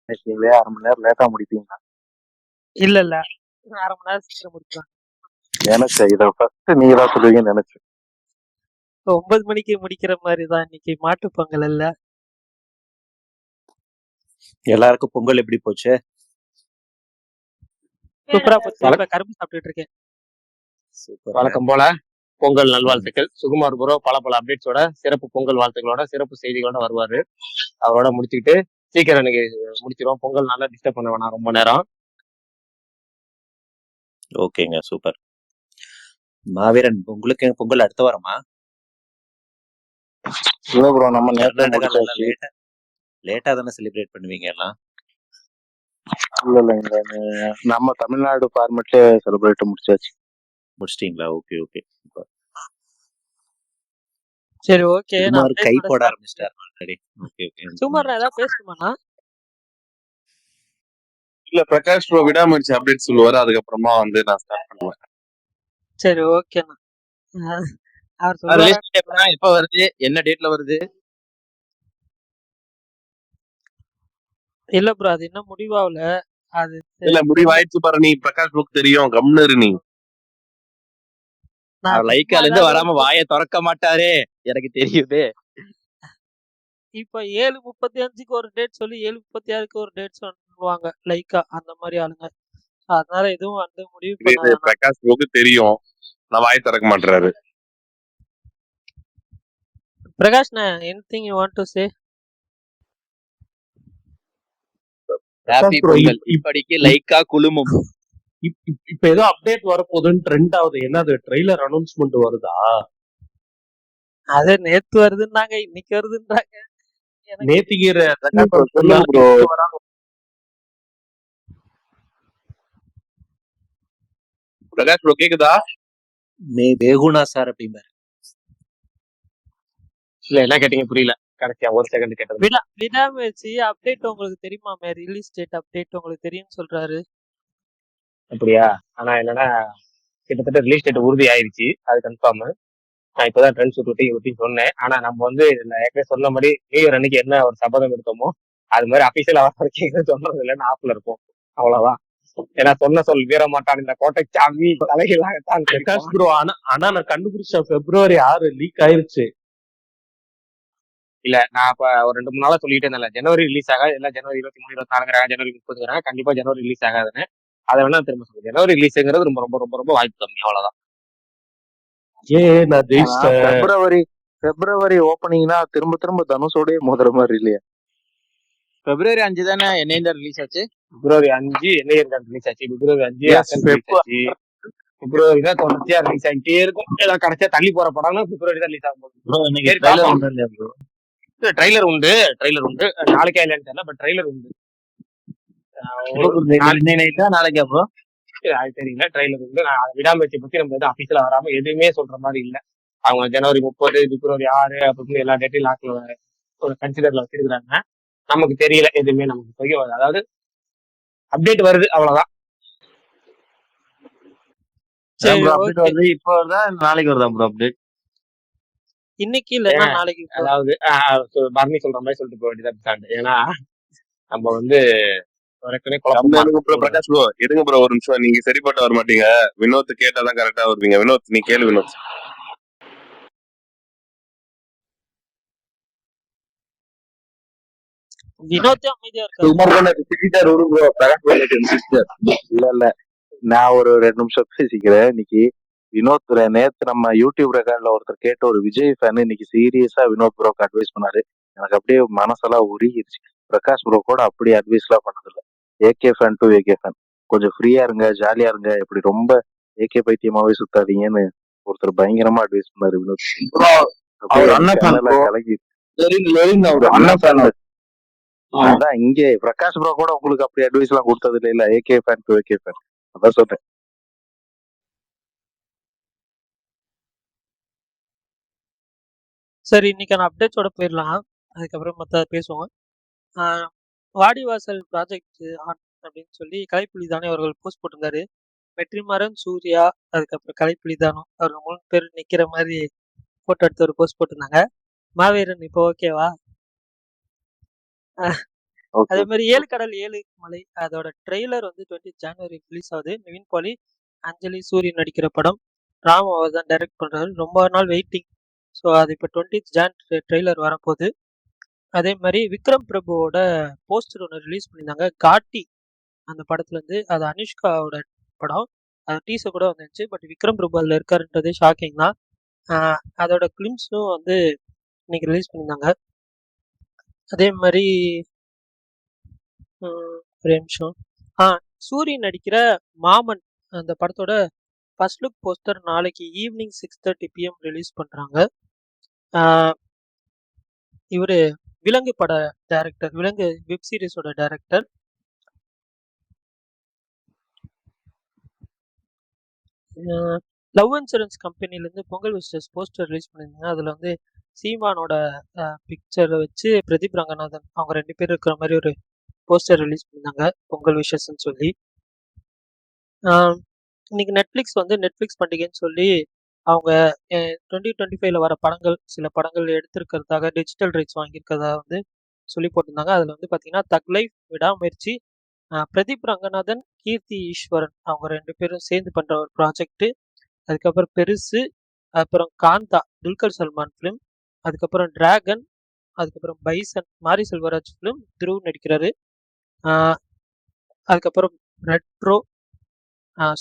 நினைச்சீங்களே 1/2 மணி நேரம் லேட்டா முடிப்பீங்களா? இல்ல இல்ல 1/2 மணி நேரம் சீக்கிரம் முடிக்கலாம். நினைச்சேன் இதை ஃபர்ஸ்ட் நீங்க தான் சொல்லுவீங்கன்னு நினைச்சேன். 9 மணிக்கு முடிக்கிற மாதிரி தான் இன்னைக்கு மாட்டு பொங்கல் இல்ல. எல்லாருக்கும் பொங்கல் எப்படி போச்சு? சூப்பரா போச்சு. இப்ப கரும்பு சாப்பிட்டுட்டு இருக்கேன். சூப்பர். வழக்கம் போல பொங்கல் நல்வாழ்த்துக்கள். சுகுமார் ப்ரோ பல அப்டேட்ஸோட சிறப்பு பொங்கல் வாழ்த்துக்களோட சிறப்பு செய்திகளோட வருவாரு. அவரோட முடிச்சுக்கிட்டு சீக்கிரம் இன்னைக்கு முடிச்சிருவோம். பொங்கல் நல்லா டிஸ்டர்ப் பண்ண வேணாம் ரொம்ப நேரம். ஓகேங்க, சூப்பர். மாவீரன், உங்களுக்கு பொங்கல் அடுத்த வாரமா? இல்ல ப்ரோ, நம்ம கர்நாடகால லேட்டா தானே செலிப்ரேட் பண்ணுவீங்க எல்லாம்? இல்ல நம்ம தமிழ்நாடு ஃபார்மேட்ல செலிப்ரேட் முடிச்சிட்டீங்களா? Okay okay. சரி ஓகே. நான் கை போட ஆரம்பிச்சிட்டாரு ஆல்ரெடி. Okay okay. சுமார் ஏதாவது பேசணுமாண்ணா? இல்ல பிரகாஷ் ப்ரோ விடாமுயற்சி அப்டேட் சொல்லுவாரு, அதுக்கப்புறமா வந்து நான் ஸ்டார்ட் பண்ணுவேன். சரி ஓகேண்ணா. அவர் எப்ப வருது, என்ன டேட்ல வருது? இல்ல ப்ரோ, அது இன்னும் முடிவாகல. அது இல்ல முடிவாயிடுச்சு பாரு. நீ பிரகாஷ் ப்ரோக்கு தெரியும், கம்னரு நீ. லைக்கால இருந்து வராம வாயை திறக்க மாட்டாரே, எனக்கு தெரியுது. இப்ப 7:35க்கு ஒரு டேட் சொல்லி 7:36க்கு ஒரு டேட் சொல்லுவாங்க லைக்கா, அந்த மாதிரி ஆளுங்க. அதனால எதுவும் வந்து முடிவு பண்ண பிரகாஷ் ப்ரோக்கு தெரியும், நான் வாயை திறக்க மாட்டாரு. Prakash, anything you want to say? Happy Pongal. இப்படிக்கு லைக்கா குழுமம். இப்ப ஏதோ அப்டேட் வரப்போகுதுன்னு ட்ரெண்ட் ஆகுது. என்னது ட்ரெய்லர் அனௌன்ஸ்மெண்ட் வருதா? அது நேத்து வருதுன்னாங்க, இன்னைக்கு வருதுன்றாங்க. நேத்திக்கு பிரகாஷ் ப்ரோ கேக்குதா? மே வேகுனா சார் அப்படிம்பாரு. இல்ல என்ன கேட்டீங்க புரியல. கரெக்டா ஒரு செகண்ட் கேட்டது. விடாமுயற்சி அப்டேட் உங்களுக்கு தெரியுமாமே? ரிலீஸ் டேட் அப்டேட் உங்களுக்கு தெரியும்னு சொல்றாரு. அப்படியா? ஆனா என்னன்னா கிட்டத்தட்ட ரிலீஸ் டேட் உறுதி ஆயிடுச்சு, அது கன்ஃபார்ம். நான் இப்பதான் ட்ரெண்ட்ஸ் ஒட்டி சொன்னேன். ஆனா நம்ம வந்து ஏற்கனவே சொன்ன மாதிரி நியூ இயர் அன்னைக்கு என்ன ஒரு சபதம் எடுத்தோமோ அது மாதிரி அபிஷியல் வரைக்கும் சொல்றது இல்லைன்னு ஆப்ல இருப்போம், அவ்வளவுதான். ஏன்னா சொன்ன சொல் வீர மாட்டான் இந்த கோட்டை சாமி தலைகளாகத்தான். பிரகாஷ் ப்ரோ, ஆனா நான் கண்டுபிடிச்ச February 6 லீக் ஆயிருச்சு. இல்ல நான் இப்ப ஒரு 2-3 நாளா சொல்லிட்டே இருந்தேன், ஜனவரி ரிலீஸ் ஆகாது, இல்ல ஜனவரி 23, 24 ஜனவரி 30 கண்டிப்பா ஜனவரி ரிலீஸ் ஆகாதுன்னு. அதை வேணா திரும்ப சொல்லுங்க. ஜனவரி ரிலீஸ்ங்கிறது ரொம்ப ரொம்ப ரொம்ப ரொம்ப வாய்ப்பு கம்மி, அவ்வளவுதான். பிப்ரவரி ஓப்பனிங்னா திரும்ப தனுஷோடய மோதுற மாதிரி இல்லையா? February 5 தானே என்ன ரிலீஸ் ஆச்சு? February 5 என்ன ரிலீஸ் ஆச்சு? February 5 February தான் தொடர்ச்சியா ரிலீஸ் ஆகிட்டே இருக்கும். ஏதாவது கடைசியா தள்ளி போற படம்னா February தான் ரிலீஸ் ஆகும். ட்ரைலர் உண்டு. நாளைக்கே இல்லைன்னு தெரியல, பட் ட்ரைலர் உண்டு. நாளைக்கு அப்புறம் அது தெரியல. ட்ரைலர் உண்டு. விடாமுயற்சி பத்தி நம்ம எதுவும் அபிஷியலா வராம எதுவுமே சொல்ற மாதிரி இல்ல. அவங்க ஜனவரி 30, February 6 அப்படின்னு எல்லா டேட்டையும் லாக்ல ஒரு கன்சிடர்ல வச்சிருக்காங்க. நமக்கு தெரியல எதுவுமே, நமக்கு தெரிய, அதாவது அப்டேட் வருது, அவ்வளவுதான். இப்ப வருதா நாளைக்கு வருதா ப்ரோ அப்டேட்? இன்னைக்கு இல்ல நாளைக்கு. அதாவது பர்னி சொல்ற மாதிரி சொல்லிட்டு போக வேண்டியதான். ஏன்னா நம்ம வந்து பிரகாஷ் ப்ரோ எடுங்க ப்ரோ ஒரு நிமிஷம். நீங்க சரிப்பட்டு வர மாட்டீங்க. வினோத் கேட்டாதான் கரெக்டா வருவீங்க. வினோத் நீ கேளு. வினோத் அமைதியா இல்ல நான் ஒரு 2 நிமிஷம் பேசிக்கிறேன். இன்னைக்கு வினோத் நேத்து நம்ம யூடியூப் ரெக்கார்ட்ல ஒருத்தர் கேட்ட ஒரு விஜய் ஃபேன் இன்னைக்கு சீரியஸா வினோத் ப்ரோக்கு அட்வைஸ் பண்ணாரு. எனக்கு அப்படியே மனசெல்லாம் உருகிருச்சு. பிரகாஷ் ப்ரோ கூட அப்படி அட்வைஸ் எல்லாம் பண்ணதில்ல. AK fan to AK fan, கொஞ்சம் ஃப்ரீயா இருங்க, ஜாலியா இருங்க, இப்படி ரொம்ப ஏகே பைத்தியமாவே சுத்தாதீங்கன்னு ஒருத்தர் பயங்கரமா அட்வைஸ் பண்ணாரு வினோத். அதான் இங்கே பிரகாஷ் ப்ரோ கூட உங்களுக்கு அப்படி அட்வைஸ் எல்லாம் கொடுத்தது இல்ல. AK fan to AK fan, அதான் சொல்றேன். சரி, இன்னைக்கான அப்டேட்ஸோட போயிடலாம், அதுக்கப்புறம் மற்ற பேசுவோம். வாடிவாசல் ப்ராஜெக்ட் அப்படின்னு சொல்லி கலைப்புலி தானே அவர்கள் போஸ்ட் போட்டிருந்தாரு. வெற்றிமாறன், சூர்யா, அதுக்கப்புறம் கலைப்புலி தானோ அவர்கள் 3 பேர் நிக்கிற மாதிரி போட்டோ எடுத்து ஒரு போஸ்ட் போட்டிருந்தாங்க. மாவீரன் இப்போ ஓகேவா? ஓகே அதே மாதிரி ஏழு கடல் ஏழு மலை அதோட ட்ரெய்லர் வந்து 20 ஜனவரி ரிலீஸ் ஆகுது. நிவின் பாலி, அஞ்சலி சூரியன் நடிக்கிற படம். ராம் அவர் தான் டைரக்ட் பண்றாரு. ரொம்ப நாள் வெயிட்டிங். ஸோ அது இப்போ 20 ஜான் ட்ரெய்லர் வரப்போகுது. அதே மாதிரி விக்ரம் பிரபுவோட போஸ்டர் ஒன்று ரிலீஸ் பண்ணியிருந்தாங்க. காட்டி அந்த படத்துல இருந்து, அது அனுஷ்காவோட படம். அது டீசர் கூட வந்துச்சு. பட் விக்ரம் பிரபு அதில் இருக்காருன்றது ஷாக்கிங் தான். அதோட கிளிம்ஸும் வந்து இன்னைக்கு ரிலீஸ் பண்ணியிருந்தாங்க. அதே மாதிரி ஒரே நிமிஷம். சூரியன் நடிக்கிற மாமன் அந்த படத்தோட ஃபர்ஸ்ட் லுக் போஸ்டர் நாளைக்கு ஈவினிங் 6:30 PM ரிலீஸ் பண்றாங்க. இவரு விலங்கு பட டைரக்டர், விலங்கு வெப் சீரிஸோட டைரக்டர். லவ் இன்சூரன்ஸ் கம்பெனிலேருந்து பொங்கல் விஸ்டர்ஸ் போஸ்டர் ரிலீஸ் பண்ணியிருந்தாங்க. அதில் வந்து சீமானோட பிக்சரை வச்சு பிரதீப் ரங்கநாதன் அவங்க 2 பேர் இருக்கிற மாதிரி ஒரு போஸ்டர் ரிலீஸ் பண்ணியிருந்தாங்க, பொங்கல் விஷஸ்ன்னு சொல்லி. இன்னைக்கு நெட்ஃப்ளிக்ஸ் வந்து நெட்ஃப்ளிக்ஸ் பண்டிகைன்னு சொல்லி அவங்க 2025ல வர படங்கள், சில படங்கள் எடுத்திருக்கிறதாக டிஜிட்டல் ரைட்ஸ் வாங்கியிருக்கிறதா வந்து சொல்லி போட்டிருந்தாங்க. அதில் வந்து பார்த்தீங்கன்னா தக் லைஃப், விடாமுயற்சி, பிரதீப் ரங்கநாதன், கீர்த்தி ஈஸ்வரன் அவங்க 2 பேரும் சேர்ந்து பண்ணுற ஒரு ப்ராஜெக்ட். அதுக்கப்புறம் பெருசு, அப்புறம் காந்தா துல்கர் சல்மான் ஃபிலிம், அதுக்கப்புறம் டிராகன், அதுக்கப்புறம் பைசன் மாரி செல்வராஜ் ஃபிலிம், துருவ் நடிக்கிறாரு. அதுக்கப்புறம் ரெட்ரோ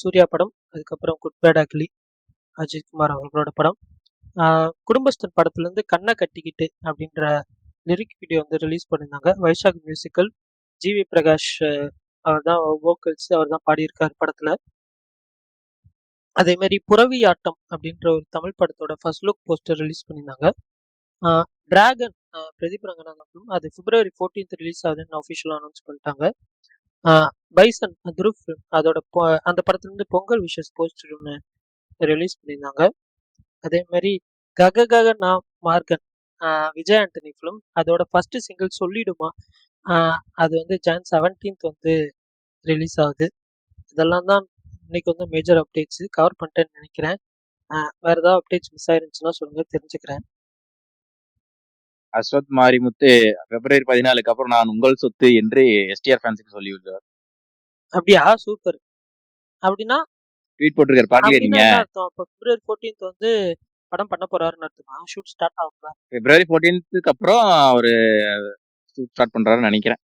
சூர்யா படம், அதுக்கப்புறம் good bad ugly Ajith Kumar அவர்களோட படம். குடும்பஸ்தன் படத்துலேருந்து கண்ணை கட்டிக்கிட்டு அப்படின்ற லிரிக் வீடியோ வந்து ரிலீஸ் பண்ணியிருந்தாங்க. வைஷாக் மியூசிக்கல், ஜிவி பிரகாஷ் அவர் தான் வோக்கல்ஸ், அவர் தான் பாடியிருக்கார் படத்தில். அதே மாதிரி புறவி ஆட்டம் அப்படின்ற ஒரு தமிழ் படத்தோட ஃபர்ஸ்ட் லுக் போஸ்டர் ரிலீஸ் பண்ணியிருந்தாங்க. டிராகன் பிரதீப் ரங்கநாதன் அது February 14th ரிலீஸ் ஆகுதுன்னு அஃபிஷியலாக அனௌன்ஸ் பண்ணிட்டாங்க. பைசன் துருவ் ஃபிலிம் அதோட அந்த படத்துலேருந்து பொங்கல் விஷஸ் போஸ்டர் ஒன்று ரிலீஸ் பண்ணியிருந்தாங்க. அதே மாதிரி கக கக நான் மார்கன் விஜய் ஆண்டனி ஃபிலிம் அதோட ஃபர்ஸ்ட் சிங்கிள் சொல்லிடுமா, அது வந்து Jan 17th வந்து ரிலீஸ் ஆகுது. இதெல்லாம் தான் இன்னைக்கு வந்து மேஜர் அப்டேட்ஸ் கவர் பண்ணிட்டேன்னு நினைக்கிறேன். வேற ஏதாவது அப்டேட்ஸ் மிஸ் ஆயிருந்துச்சுன்னா சொல்லுங்க, தெரிஞ்சுக்கிறேன். அஸ்வத் மாரிமுத்து February 14க்கு அப்புறம் நான் உங்கள் சொத்து என்று எஸ்டிஆர் ஃபேன்ஸுக்கு சொல்லியுள்ளார். அப்படியா, சூப்பர். அப்படின்னா ட்வீட் போட்டிருக்காரு, பாக்கலையா அப்படின்னா நீங்க? என்ன அர்த்தம்? அப்போ February 14th வந்து படம் பண்ண போறாருன்னு அர்த்தமா? ஷூட் ஸ்டார்ட் ஆகுதா? February 14க்கு அப்புறம் ஒரு ஸ்டார்ட் பண்றாருன்னு நினைக்கிறேன்.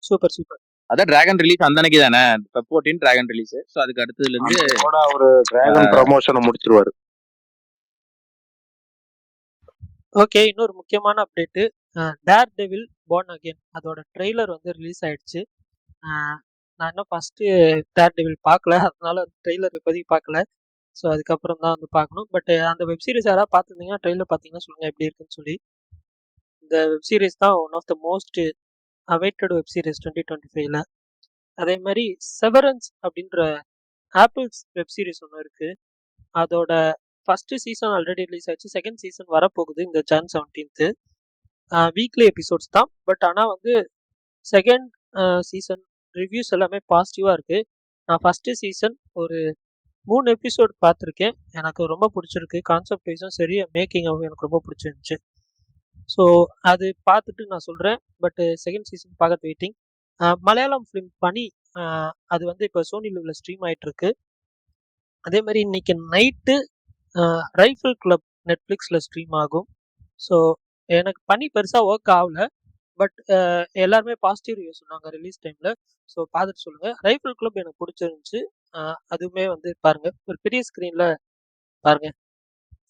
Super super. அதான் டிராகன் ரிலீஸ் அந்த அன்னைக்கு தானே, Feb 14 டிராகன் ரிலீஸ். ஸோ அதுக்கு அடுத்ததுல இருந்து அதோட ஒரு டிராகன் ப்ரமோஷனை முடிச்சிருவாரு. ஓகே, இன்னொரு முக்கியமான update, dare devil born again அதோட ட்ரெய்லர் வந்து ரிலீஸ் ஆயிடுச்சு. நான் இன்னும் ஃபர்ஸ்ட் டேர் டெவில் பார்க்கல, அதனால ட்ரெய்லர் இப்போதைக்கு பார்க்கல. ஸோ அதுக்கப்புறம் தான் வந்து பார்க்கணும். பட் அந்த வெப் சீரிஸ் யாராவது பார்த்துருந்தீங்கன்னா ட்ரெய்லர் பார்த்தீங்கன்னா சொல்லுங்க எப்படி இருக்குன்னு சொல்லி. இந்த வெப் சீரிஸ் தான் one of the most awaited web series 2025ல. அதே மாதிரி செவரன்ஸ் அப்படின்ற ஆப்பிள்ஸ் வெப் சீரிஸ் ஒன்று இருக்கு. அதோட ஃபர்ஸ்ட் சீசன் ஆல்ரெடி ரிலீஸ் ஆயிடுச்சு, செகண்ட் சீசன் வரப்போகுது இந்த Jan 17th. வீக்லி எபிசோட்ஸ் தான். பட் ஆனால் வந்து செகண்ட் சீசன் ரிவ்யூஸ் எல்லாமே பாசிட்டிவாக இருக்கு. நான் ஃபர்ஸ்ட் சீசன் ஒரு 3 எபிசோட் பார்த்துருக்கேன், எனக்கு ரொம்ப பிடிச்சிருக்கு. கான்செப்ட் வைஸும் சரி, மேக்கிங்காகவும் எனக்கு ரொம்ப பிடிச்சிருந்துச்சு. ஸோ அது பார்த்துட்டு நான் சொல்கிறேன். பட் செகண்ட் சீசன் பார்க்க வெயிட்டிங். மலையாளம் ஃபிலிம் பனி அது வந்து இப்போ சோனி லிவ்ல ஸ்ட்ரீம் ஆகிட்டு இருக்கு. அதே மாதிரி இன்னைக்கு நைட்டு ரைஃபிள் கிளப் நெட்ஃப்ளிக்ஸில் ஸ்ட்ரீம் ஆகும். ஸோ எனக்கு பனி பெருசாக ஒர்க் ஆகல, பட் எல்லாருமே பாசிட்டிவ் ரிவ்யூ சொன்னாங்க ரிலீஸ் டைமில். ஸோ பார்த்துட்டு சொல்லுங்கள். ரைஃபிள் கிளப் எனக்கு பிடிச்சிருந்துச்சு. அதுவுமே வந்து பாருங்கள், ஒரு பெரிய ஸ்க்ரீனில் பாருங்கள்,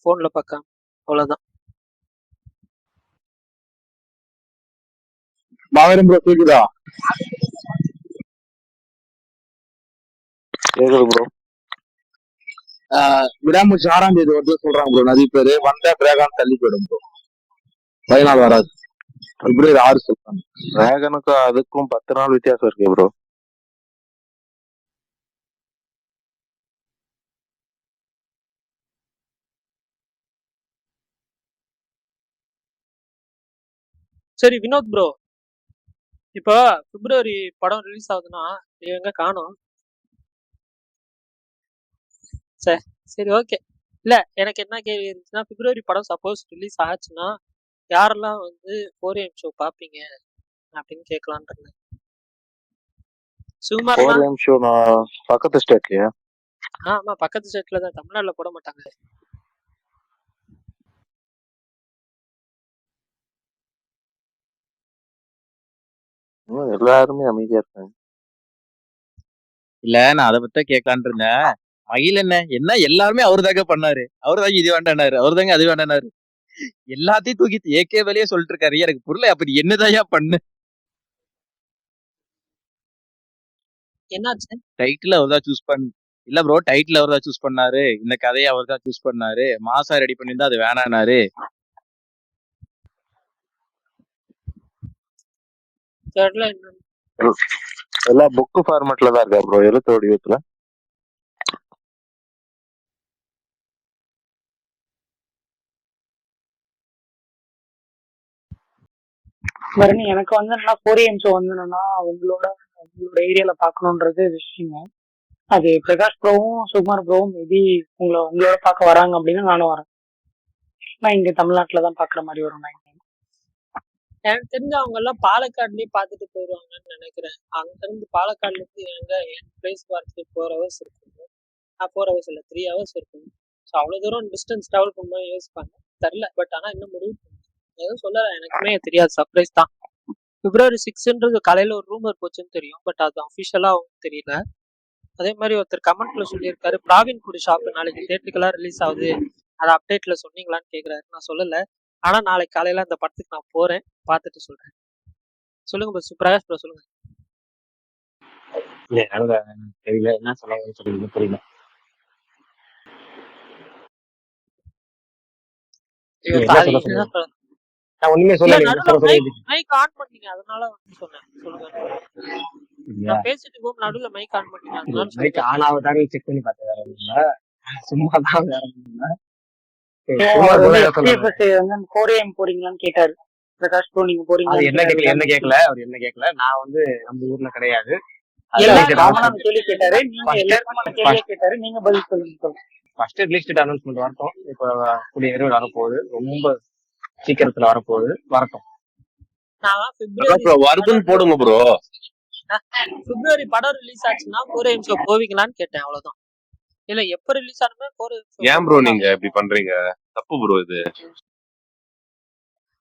ஃபோனில் பார்க்காம. அவ்வளோதான். மாவீரன் ப்ரோ கேக்குதா? கேக்குது ப்ரோ. விடாமுயற்சி 6ஆம் தேதி வந்து சொல்றாங்க ப்ரோ. நிறைய பேரு வந்தா டிராகன் தள்ளி போயிடும் ப்ரோ, 14 வராது. February 6 சொல்றாங்க. டிராகனுக்கும் அதுக்கும் 10 நாள் வித்தியாசம் இருக்கு ப்ரோ. சரி வினோத் ப்ரோ, இப்போ February படம் ரிலீஸ் ஆகுதுன்னா எங்க காணோம்? சரி ஓகே. இல்லை, எனக்கு என்ன கேள்வி இருந்துச்சுன்னா, February படம் சப்போஸ் ரிலீஸ் ஆச்சுன்னா யாரெல்லாம் வந்து 4AM ஷோ பார்ப்பீங்க அப்படின்னு கேட்கலான்னு இருந்தேன். சுகுமார்னா? கோரியம் ஷோ நான் பக்கத்து ஸ்டேட்லயா? ஆமா, பக்கத்து ஸ்டேட்ல தான். தமிழ்நாட்டுல போட மாட்டாங்க. எல்லாருமே அமைதியா இருக்காங்க. இல்ல நான் அதை பத்தி கேட்கலான்னு இருந்தேன். மகிழ் என்ன எல்லாருமே அவரு தாங்க பண்ணாரு, அவரு தாங்க இது வேண்டானாரு, அவரு தாங்க அது வேண்டானாரு, எல்லாத்தையும் தூக்கி ஏகே வேலையே சொல்லிட்டு இருக்காரு. எனக்கு புரியல, அப்படி என்னதாயா பண்ணு? என்னாச்சு? டைட்டில் அவர் தான் சூஸ் இல்ல ப்ரோ, டைட்டில் அவர் தான் சூஸ் பண்ணாரு, இந்த கதையை அவர் தான் சூஸ் பண்ணாரு, மாசா ரெடி பண்ணியிருந்தா அது வேணானாரு. தெரியல என்னன்னு. எல்லாம் புக் ஃபார்மேட்ல தான் இருக்கா ப்ரோ, எழுத்து வடிவத்துல? பரணி, எனக்கு வந்து என்னன்னா 4AM ஷோ வந்து என்னன்னா உங்களோட ஏரியால பாக்கணும்ன்றது விஷயங்க. அது பிரகாஷ் ப்ரோவும் சுகுமார் ப்ரோவும் மேபி உங்களோட பார்க்க வராங்க அப்படின்னா நானும் வரேன். நான் இங்க தமிழ்நாட்டுல தான் பாக்குற மாதிரி வரும். நான் எனக்கு தெரிஞ்ச அவங்க எல்லாம் பாலக்காடுலயே பார்த்துட்டு போயிடுவாங்கன்னு நினைக்கிறேன். அங்க இருந்து பாலக்காடுல இருந்து என் பிளேஸ் வரதுக்கு 4 ஹவர்ஸ் இருக்கும். 4 ஹவர்ஸ் இல்ல 3 ஹவர்ஸ் இருக்கும். ஸோ அவ்வளவு தூரம் டிஸ்டன்ஸ் டிராவல் பண்ணும்போது யோசிப்பாங்க. தெரியல, பட் ஆனா இன்னும் முடிவு எதுவும் சொல்லல. எனக்குமே தெரியாது, சர்ப்ரைஸ் தான். February 6ன்றது காலையில ஒரு ரூமர் போச்சுன்னு தெரியும், பட் அது அஃபிஷியலா தெரியல. அதே மாதிரி ஒருத்தர் கமெண்ட்ல சொல்லியிருக்காரு, பிராவின் குடி ஷாப் நாளைக்கு தியேட்டருக்கெல்லாம் ரிலீஸ் ஆகுது, அதை அப்டேட்ல சொன்னீங்களான்னு கேக்குறாரு. நான் சொல்லல, ஆனா நாளைக்கு காலையில அந்த படத்துக்கு நான் போறேன், பார்த்துட்டு சொல்றேன். சொல்லுங்க ப்ரோ, பிரகாஷ் ப்ரோ சொல்லுங்க. இல்ல தெரியல, என்ன சொல்லுங்க புரியல. நான் ஒண்ணுமே சொல்ல. மைக் ஆன் பண்ணீங்க, அதனால சொன்னேன். சொல்லுங்க. நான் பேசிட்டு இருக்கும் நடுவுல மைக் ஆன் பண்ணீங்க. மைக் ஆன் ஆகுதான்னு செக் பண்ணி பார்த்தேன். சும்மா தான் வேற ஒண்ணும். 4AM போறீங்களான்னு கேட்டாரு பிரகாஷ் ப்ரோ. நீங்க போறீங்க? என்ன கேட்கல அவர் என்ன கேட்கல. நான் வந்து நம்ம ஊர்ல கிடையாது. கேள்வி கேட்டாரு, நீங்க எல்லாருக்குமான கேள்வியை கேட்டாரு, நீங்க பதில் சொல்லுங்க. ஃபர்ஸ்ட் ரிலீஸ் டேட் அனௌன்ஸ்மெண்ட் வரட்டும். இப்போ கூடிய விரைவில் வரப்போகுது, ரொம்ப சீக்கிரத்துல வரப்போகுது, வரட்டும். வருதுன்னு போடுங்க ப்ரோ. February படம் ரிலீஸ் ஆச்சுன்னா 4AM ஷோ போவீங்களான்னு கேட்டேன், அவ்வளவுதான். இல்ல எப்ப ரிலீஸ் ஆனுமே 4AM ஷோ. ஏன் ப்ரோ நீங்க இப்படி பண்றீங்க? தப்பு ப்ரோ இது.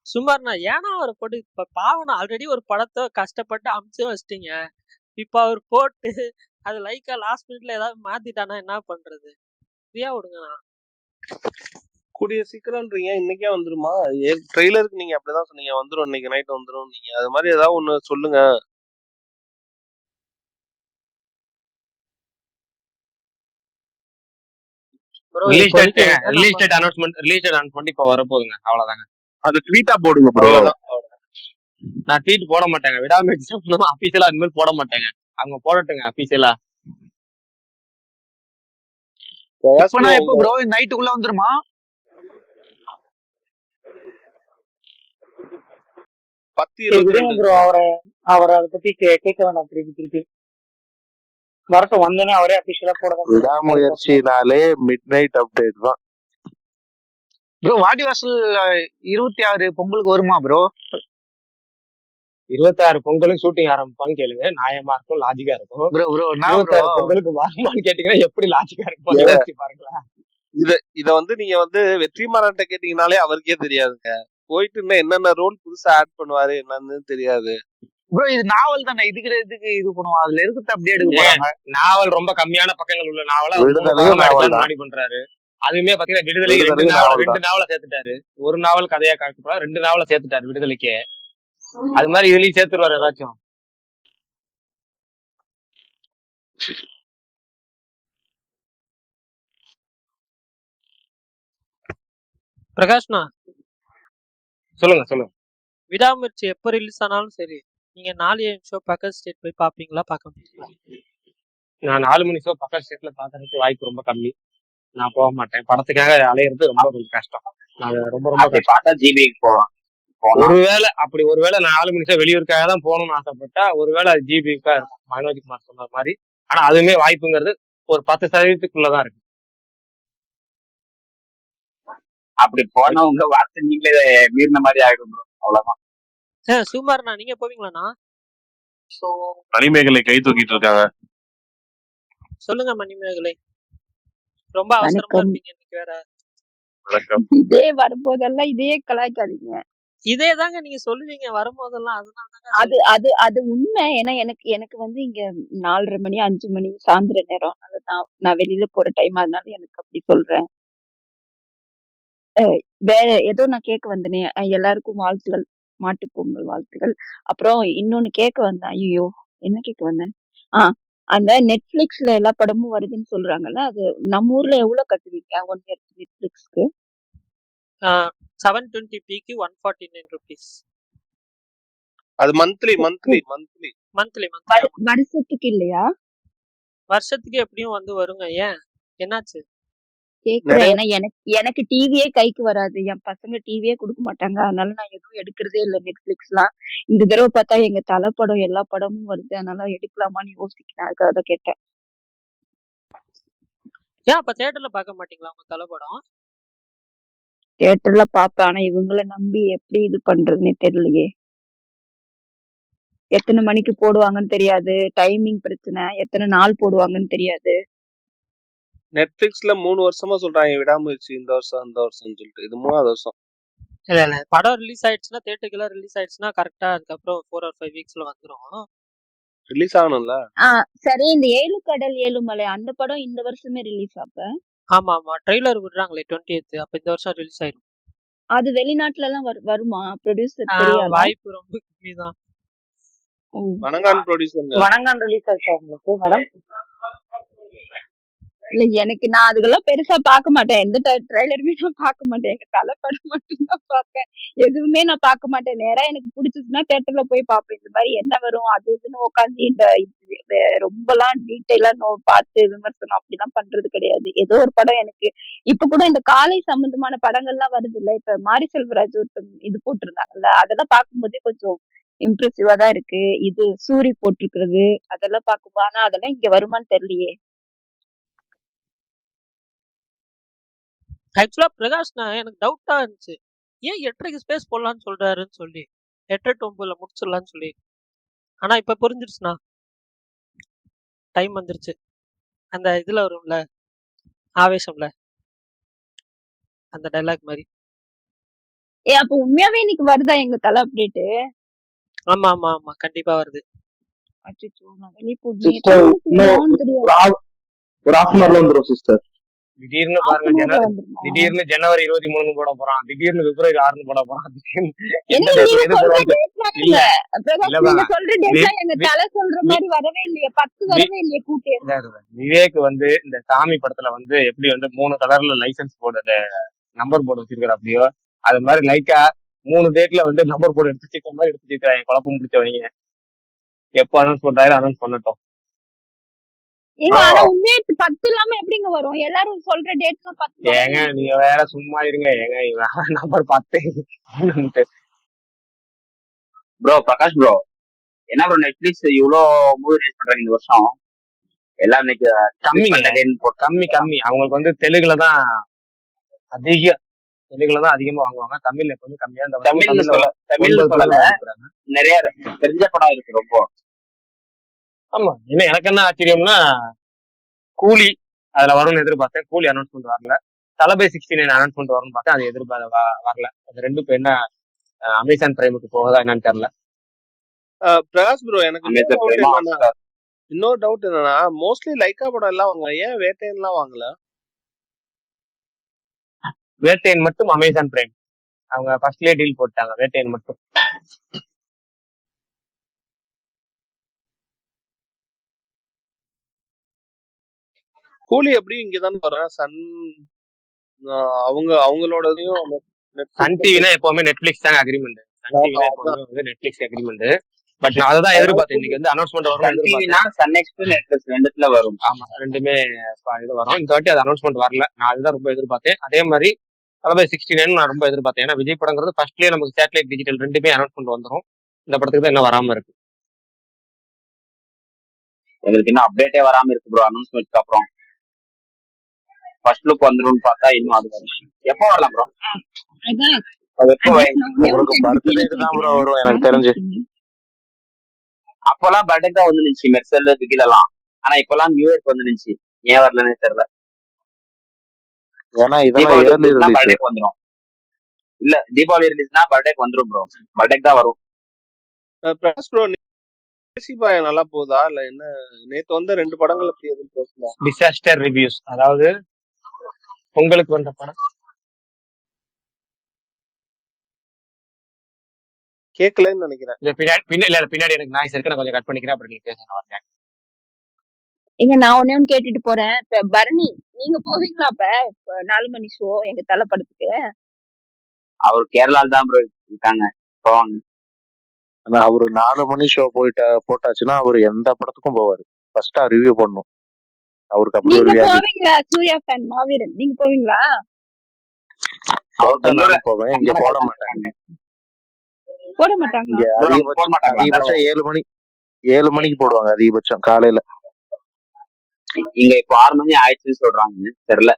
சுமார்னா ஏன்னா அவர் போட்டு இப்ப பாவனா ஆல்ரெடி ஒரு படத்தை கஷ்டப்பட்டு அமுச்சு வச்சிட்டீங்க. இப்ப அவர் போட்டு அது லைக்கா லாஸ்ட் மினிட்ல ஏதாவது மாத்திட்டானா என்ன பண்றது? ஃப்ரீயா விடுங்கண்ணா. கூடிய சீக்கிரம்ன்றீங்க, இன்னைக்கே வந்துருமா? ட்ரெய்லருக்கு நீங்க அப்படிதான் சொன்னீங்க, வந்துரும் இன்னைக்கு நைட் வந்துரும் நீங்க. அது மாதிரி ஏதாவது ஒண்ணு சொல்லுங்க. ரிலீஸ் டேட் அனௌன்ஸ்மெண்ட் இப்ப வரப்போகுதுங்க, அவ்வளவுதாங்க. அது ட்வீட்டா போடுங்க ப்ரோ. நான் ட்வீட் போட மாட்டேங்க, விடாமுயற்சி அபிஷியலா இனிமேல் போட மாட்டேங்க. அவங்க போடட்டுங்க அபிஷியலா. எப்போ ப்ரோ நைட்டுக்குள்ள வந்துருமா? ப்ரோ அவரை அதை பத்தி கேட்க வேண்டாம். திருப்பி வரட்டும், வந்தோடனே அவரே அபிஷியலா போட. விடாமுயற்சினாலே மிட் நைட் அப்டேட் தான் ப்ரோ. வாடிவாசல் 26 பொங்கலுக்கு வருமா ப்ரோ? 26 பொங்கலுக்கு ஷூட்டிங் ஆரம்பிப்பான்னு கேளுங்க, நியாயமா இருக்கும், லாஜிக்கா இருக்கும். 26 பொங்கலுக்கு வருமானு கேட்டீங்கன்னா எப்படி லாஜிக்கா இருக்கும் பாருங்களா. இத வந்து நீங்க வந்து வெற்றிமாறன்ட்ட கேட்டீங்கன்னாலே அவருக்கே தெரியாதுங்க. போயிட்டு என்னென்ன ரோல் புதுசா ஆட் பண்ணுவாரு என்னன்னு தெரியாது ப்ரோ. இது நாவல் தானே, இதுக்கு இது பண்ணுவோம், அதுல இருக்கு அப்படியே எடுக்க. நாவல் ரொம்ப கம்மியான பக்கங்கள் உள்ள நாவலா மாடி பண்றாரு. அதுவுமே பாத்தீங்கன்னா விடுதலை 2 நாவலை சேர்த்துட்டாரு. ஒரு நாவல் கதையா காட்டுறா, 2 நாவலை சேர்த்துட்டாரு விடுதலைக்கு. அது மாதிரி இதுலயும் சேர்த்துருவாரு ஏதாச்சும். பிரகாஷ்னா சொல்லுங்க. விடாமுயற்சி எப்ப ரிலீஸ் ஆனாலும் சரி, நீங்க 4AM ஷோ பக்கத்து ஸ்டேட் போய் பாப்பீங்களா? பார்க்க முடியுமா? நான் 4 மணி ஷோ பக்கத்து ஸ்டேட்ல பாக்குறதுக்கு வாய்ப்பு ரொம்ப கம்மி. நான் போக மாட்டேன். படத்துக்காக அலையிறது ரொம்ப கொஞ்சம் கஷ்டம். நான் ரொம்ப பார்த்தா ஜிபிக்கு போவேன். ஒருவேளை நான் 4 மணி ஷோ வெளியூருக்காக தான் போகணும்னு ஆசைப்பட்டா ஒருவேளை அது ஜிபிக்கா இருக்கும், மனோஜ்குமார் சொன்ன மாதிரி. ஆனா அதுவுமே வாய்ப்புங்கிறது ஒரு 10% இருக்கு. அப்படி போனா உங்க வார்த்தை நீங்களே மீறின மாதிரி ஆயிடும் ப்ரோ, அவ்வளவுதான். சுகுமார்ண்ணா நீங்க போவீங்களாண்ணா? மணிமேகலை கை தூக்கிட்டு இருக்காங்க. சொல்லுங்க மணிமேகலை. ரொம்ப அவசரமா வணக்கம். இருப்பீங்க இன்னைக்கு வேற. வணக்கம். இதே வரும்போதெல்லாம் இதையே கலாய்க்காதீங்க. இதே தாங்க நீங்க சொல்லுவீங்க வரும்போதெல்லாம். அதனால தாங்க அது அது அது உண்மை. ஏன்னா எனக்கு எனக்கு வந்து இங்க 4:30 மணி 5 மணி சாயந்தர நேரம். அதனால நான் வெளியில போற டைம். அதனால எனக்கு அப்படி சொல்றேன். வேற ஏதோ நான் கேட்க வந்தேனே. எல்லாருக்கும் வாழ்த்துகள். மாட்டுப் பொங்கல் வாழ்த்துகள். அப்புறம் இன்னொன்னு கேட்க வந்தேன். ஐயோ, என்ன கேட்க வந்தேன்? அந்த நெட்ஃபிளிக்ஸ்ல எல்லா படமும் வருதுன்னு சொல்றாங்கல்ல, அது நம்ம ஊர்ல எவ்வளவு கட்டுவீங்க 1 இயர் நெட்ஃபிளிக்ஸ்க்கு? 720pக்கு 149 rupees. அது மந்த்லி மந்த்லி மந்த்லி மந்த்லி வருஷத்துக்கு இல்லையா? வருஷத்துக்கு எப்படியும் வந்து வருங்க. ஏன் என்னாச்சு? கேக்குறேன். நிறைய ஏன்னா எனக்கு டிவியே கைக்கு வராது. என் பசங்க டிவியே கொடுக்க மாட்டாங்க. அதனால நான் எதுவும் எடுக்கிறதே இல்லை நெட்ஃபிளிக்ஸ்லாம். இந்த தடவை பார்த்தா எங்க தலை படம் எல்லா படமும் வருது. அதனால எடுக்கலாமான்னு யோசிக்கிறேன். அதுக்காக தான் கேட்டேன். ஏன் அப்ப தியேட்டர்ல பார்க்க மாட்டீங்களா உங்க தலை படம்? தியேட்டர்ல பாப்பேன். ஆனா இவங்கள நம்பி எப்படி இது பண்றதுன்னே தெரியலையே. எத்தனை மணிக்கு போடுவாங்கன்னு தெரியாது. டைமிங் பிரச்சனை. எத்தனை நாள் போடுவாங்கன்னு தெரியாது. நெட்ஃபிளிக்ஸ்ல 3 வருஷமா சொல்றாங்க விடாமுயற்சி, இந்த வருஷம் அந்த வருஷம்னு சொல்லிட்டு. இது 3வது வருஷம். இல்ல படம் ரிலீஸ் ஆயிடுச்சுன்னா தியேட்டருக்குலாம் ரிலீஸ் ஆயிடுச்சுன்னா கரெக்டா அதுக்கப்புறம் 4 or 5 வீக்ஸ்ல வந்துடும். ரிலீஸ் ஆகணும்ல. சரி, இந்த 7 கடல் 7 மலை அந்த படம் இந்த வருஷமே ரிலீஸ் ஆப்ப? ஆமா ட்ரெய்லர் விடுறாங்களே 20th. அப்ப இந்த வருஷம் ரிலீஸ் ஆயிடும். அது வெளிநாட்டுல எல்லாம் வருமா? ப்ரொடியூசர் தெரியாதா? வாய்ப்பு ரொம்ப கம்மிதான். வணங்கான் ப்ரொடியூசர். வணங்கான் ரிலீஸ் ஆச்சா உங்களுக்கு மேடம்? இல்ல, எனக்கு நான் அதுக்கெல்லாம் பெருசா பார்க்க மாட்டேன். எந்த ட்ரைலருமே நான் பார்க்க மாட்டேன். எங்க தலை படம் மட்டும் தான் பார்ப்பேன். எதுவுமே நான் பார்க்க மாட்டேன். நேரா எனக்கு பிடிச்சிச்சுன்னா தியேட்டர்ல போய் பார்ப்பேன். இந்த மாதிரி என்ன வரும் அது இதுன்னு உட்காந்து இந்த ரொம்பலாம் டீட்டெயிலா பார்த்து விமர்சனம் அப்படிலாம் பண்றது கிடையாது. ஏதோ ஒரு படம் எனக்கு இப்ப கூட இந்த காலை சம்பந்தமான படங்கள்லாம் வருது இல்ல. இப்ப மாரி செல்வராஜ் இது போட்டிருந்தாங்கல்ல, அதெல்லாம் பார்க்கும்போதே கொஞ்சம் இம்ப்ரெசிவா தான் இருக்கு. இது சூரி போட்டிருக்கிறது அதெல்லாம் பார்க்கும்போது, ஆனா அதெல்லாம் இங்க வருமான்னு தெரியலையே. ஆக்சுவலா பிரகாஷ்னா எனக்கு டவுட்டா இருந்துச்சு. ஏன் 8:30க்கு ஸ்பேஸ் போடலான்னு சொல்றாருன்னு சொல்லி 8:09 முடிச்சிடலான்னு சொல்லி. ஆனா இப்ப புரிஞ்சிருச்சுண்ணா. டைம் வந்துருச்சு. அந்த இதுல வரும்ல ஆவேசம்ல அந்த டைலாக் மாதிரி. அப்ப உண்மையாவே இன்னைக்கு வருதா எங்க தலை அப்டேட்? ஆமா ஆமா ஆமா கண்டிப்பா வருது. அச்சச்சோ, நான் வெளிய சிஸ்டர் ஒரு half an hourல வந்துரும் சிஸ்டர். திடீர்னு பாருங்க திடீர்னு ஜனவரி 23 போட போறான். திடீர்னு பிப்ரவரி 6 போட போறான். எந்த date எது போடுவாங்க? இல்ல விவேக் வந்து இந்த சாமி படத்துல வந்து எப்படி வந்து 3 கலர்ல லைசன்ஸ் போர்டு நம்பர் போர்டு வச்சிருக்காரு அப்படியோ அது மாதிரி லைட்டா 3 டேட்ல வந்து நம்பர் போர்டு எடுத்து வச்சிருக்க மாதிரி எடுத்து வச்சிருக்காங்க. குழப்பம் பிடிச்சவங்க எப்போ அனௌன்ஸ் பண்றாரு அனௌன்ஸ் பண்ணட்டும். ஏங்க நீங்க வேற சும்மா இருங்க. ஏங்க நம்பர் 10 ப்ரோ பிரகாஷ் ப்ரோ, என்ன ப்ரோ நெட்ஃபிளிக்ஸ் இவ்வளோ மூவி ரிலீஸ் பண்றாங்க இந்த வருஷம்? எல்லாம் இன்னைக்கு கம்மி. அவங்களுக்கு வந்து தெலுங்குல தான் அதிகமா வாங்குவாங்க. தமிழ்ல இப்ப வந்து கம்மியா. தமிழ்ல சொல்லல, நிறைய தெரிஞ்ச படம் இருக்கு ரொம்ப. ஆமா, என்ன எனக்கு என்ன ஆச்சரியம்னா கூலி அதுல வரும்னு எதிர்பார்த்தேன். கூலி அனௌன்ஸ்மெண்ட் வரல. தளபதி 69 அனௌன்ஸ்மெண்ட் வரும்னு பார்த்தேன். அது வரல. அது ரெண்டும் இப்ப என்ன அமேசான் பிரைமுக்கு போகுதா என்னன்னு தெரியல. பிரகாஷ் ப்ரோ, எனக்கு இன்னொரு டவுட் என்னன்னா, மோஸ்ட்லி லைக்கா படம் எல்லாம் வாங்க, ஏன் வேட்டையன்லாம் வாங்கல? வேட்டையன் மட்டும் அமேசான் பிரைம் அவங்க ஃபர்ஸ்ட்லயே டீல் போட்டாங்க. வேட்டையன் மட்டும். கூலி எப்படி இங்கதானே வர சன் அவங்களோடதையும் சன் டிவினா எப்பவுமே நெட்ஃபிளிக்ஸ் தாங்க அக்ரிமெண்ட். சன் டிவினா எப்பவுமே வந்து நெட்ஃபிளிக்ஸ் அக்ரிமெண்ட். பட் நான் அதான் எதிர்பார்த்தேன். இன்னைக்கு வந்து அனௌன்ஸ்மெண்ட் வரும். சன் நெக்ஸ்ட் நெட்ஃபிளிக்ஸ் ரெண்டுத்துல வரும். ஆமா, ரெண்டுமே இது வரும். இந்த வாட்டி அது அனௌன்ஸ்மெண்ட் வரல. நான் அதுதான் ரொம்ப எதிர்பார்த்தேன். அதே மாதிரி தளபதி 69 நான் ரொம்ப எதிர்பார்த்தேன். ஏன்னா விஜய் படங்கிறது ஃபர்ஸ்ட்லயே நமக்கு சேட்டலைட் டிஜிட்டல் ரெண்டுமே அனௌன்ஸ்மெண்ட் வந்துடும். இந்த படத்துக்கு தான் என்ன வராம இருக்கு. எங்களுக்கு இன்னும் அப்டேட்டே வராம இருக்கு ப்ரோ. அனௌன்ஸ்மெண்ட்க்கு அப்புறம் ஃபர்ஸ்ட் லுக் வந்துரும்னு பார்த்தா இன்னும் அது வரும். எப்போ வரலாம் ப்ரோ? அது எப்போ அதான் நான் ஒன்னே ஒண்ணு உங்களுக்கு கேள்வி பர்த்டேக்கு தான் ப்ரோ கேக்குறேன். வரும் எனக்கு யார் தெரிஞ்சு. கேக்குறீங்க? அப்பெல்லாம் பர்த்டே தான் வந்துருந்துச்சு மெர்சல் பிகிலலாம். ஆனா இப்பெல்லாம் நியூ இயர்க்கு வந்துருந்துச்சு. ஏன் வரலன்னு தெரியல. ஏன்னா இதெல்லாம் தீபாவளி ஏர்லி ரிலீஸ்னா ரிலீஸ். பர்த்டேக்கு வந்துரும். இல்ல தீபாவளி ரிலீஸ்னா பர்த்டேக்கு வந்துரும் ப்ரோ. பர்த்டேக்கு தான் வரும். பிரகாஷ் ப்ரோ பாயம் நல்லா போகுதா இல்ல என்ன? நேத்து வந்த 2 படங்கள் அப்படி எதுவும் பேசல. டிசாஸ்டர் ரிவ்யூஸ், அதாவது உங்களுக்கு வந்த படம் கேட்கலன்னு நினைக்கிறேன். இல்ல பின்னாடி எனக்கு நாய்ஸ் இருக்கு, நான் கொஞ்சம் கட் பண்ணிக்கிறேன், அப்புறம் நீங்க பேச. எங்க நான் ஒன்னே ஒண்ணு கேட்டுட்டு போறேன். இப்ப பரணி நீங்க போவீங்களா அப்ப 4 மணி ஷோ எங்க தலை படத்துக்கு? அவர் கேரளால தான் ப்ரோ இருக்காங்க. போவாங்க. ஆனா அவரு 4 மணி ஷோ போட்டாச்சுன்னா அவரு எந்த படத்துக்கும் போவாரு. ஃபர்ஸ்டா ரிவ்யூ பண்ணும். அவருக்கு அப்படி ஒரு நீங்க வியாதி. போவீங்களா? சூர்யா ஃபேன் மாவீரன் நீங்க போவீங்களா? அவர் போட்டா பெங்களூர்ல நானும் போவேன். இங்க போட மாட்டாங்க. போட மாட்டாங்களா? இங்க போட அதிகபட்சம் மாட்டாங்களா? அதிகபட்சம் 7 மணிக்கு போடுவாங்க அதிகபட்சம் காலையில. இங்க இப்போ 6 மணி ஆயிடுச்சுன்னு சொல்றாங்க. தெரியல.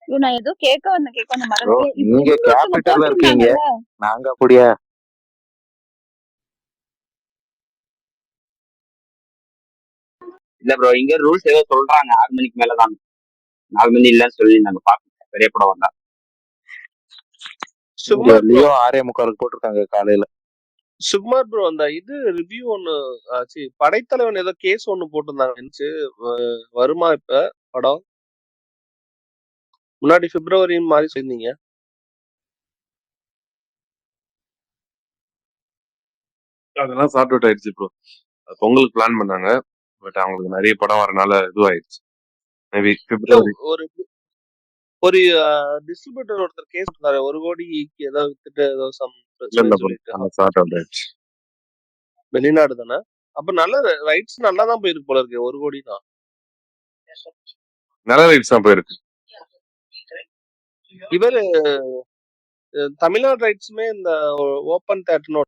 ஐயோ, நான் ஏதோ கேட்க வந்த ப்ரோ மறந்தேன். இப்ப நீங்க இன்னொருத்தவங்க கேபிட்டல்ல இருக்கீங்க, போட்டிருந்தாங்கல்ல. நாங்க அப்படியா? இல்ல ப்ரோ, இங்க ரூல்ஸ் ஏதோ சொல்றாங்க 6 மணிக்கு மேலதான். 4 மணி இல்லன்னு சொல்லி நாங்க பாக்கோம். பெரிய படம் வந்தா. இங்க சுகுமார் ப்ரோ லியோ 6:45 போட்டிருக்காங்க காலையில. சுகுமார் ப்ரோ அந்த இது ரிவ்யூ ஒண்ணு ஆச்சு. படைத்தலைவன் ஏதோ கேஸ் ஒண்ணு போட்டிருந்தாங்க. வருமா இப்ப படம்? முன்னாடி பிப்ரவரி மாதிரி சொல்லிருந்தீங்க. அதெல்லாம் சார்ட் அவுட் ஆயிடுச்சு ப்ரோ. பொங்கலுக்கு பிளான் பண்ணாங்க, பட் அவங்களுக்கு நிறைய படம் வரனால இதுவாயிடுச்சு. மேபி இல்ல பிப்ரவரி. ஒரு ஒரு டிஸ்ட்ரிபியூட்டர் ஒருத்தர் கேஸ் பண்ணாரு 1 கோடிக்கு ஏதோ வித்துட்டு ஏதோ சம் இல்ல பிரச்சனைன்னு ப்ரோ, சொல்லிட்டு. அந்த சார்ட் அவுட் ஆயிடுச்சு. வெளிநாடு தானே? அப்ப நல்ல ரைட்ஸ் நல்லா தான் போயிருக்கு போல இருக்கு. 1 கோடி தான். நல்ல ரைட்ஸ் தான் போயிருக்கு. இவரு தமிழ்நாடு ரைட்ஸுமே இந்த ஓப்பன் தேட்டர்னு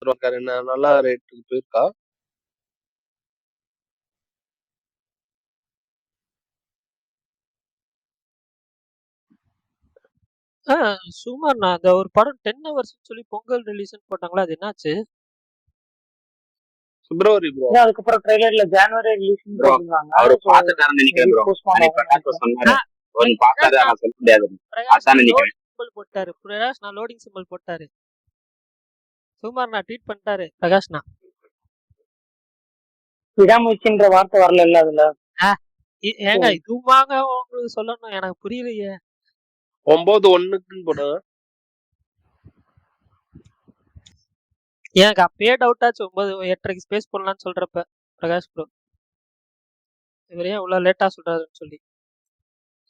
இருக்காரு. என்ன நல்லா ரேட்டுக்கு போயிருக்கா? சுமார் நான் அந்த ஒரு படம் 10 ஹவர்ஸ் சொல்லி பொங்கல் ரிலீஸ்னு போட்டாங்களா, அது என்னாச்சு? பிப்ரவரி ப்ரோ. அதுக்கப்புறம் ட்ரெய்லர்ல ஜனவரி ரிலீஸ் ப்ரோ போட்டிருந்தாங்க. அவரு So, பாத்துட்டாருன்னு நினைக்கிறேன் maybe ப்ரோ. postpone அன்னைக்கு ஆகும்னு பிரகாஷ் நினைக்கிறேன். சொன்னாரு. ஆ, நீ பார்க்காத, பிரகாஷ் ஆனா சொல்ல முடியாது. பிரகாஷ் அதான் நான் நினைக்கிறேன். லோடிங் சிம்பிள் போட்டாரு. பிரகாஷ் நான் லோடிங் சிம்பிள் போட்டாரு. சுமார் நான் ட்வீட் பண்ணிட்டாரு பிரகாஷ்னா. விடாமுயற்சின்ற வார்த்தை வரல அதுல. ஏங்க இதுவாங்க உங்களுக்கு சொல்லணும், எனக்கு புரியலையே. 9/1க்குன்னு போட்டாங்க. எனக்கு அப்பயே டவுட் ஆச்சு 9:08 ஸ்பேஸ் போடலான்னு சொல்றப்ப பிரகாஷ் ப்ரோ. இவர் ஏன் இவ்வளவு லேட்டா சொல்றாருன்னு சொல்லி.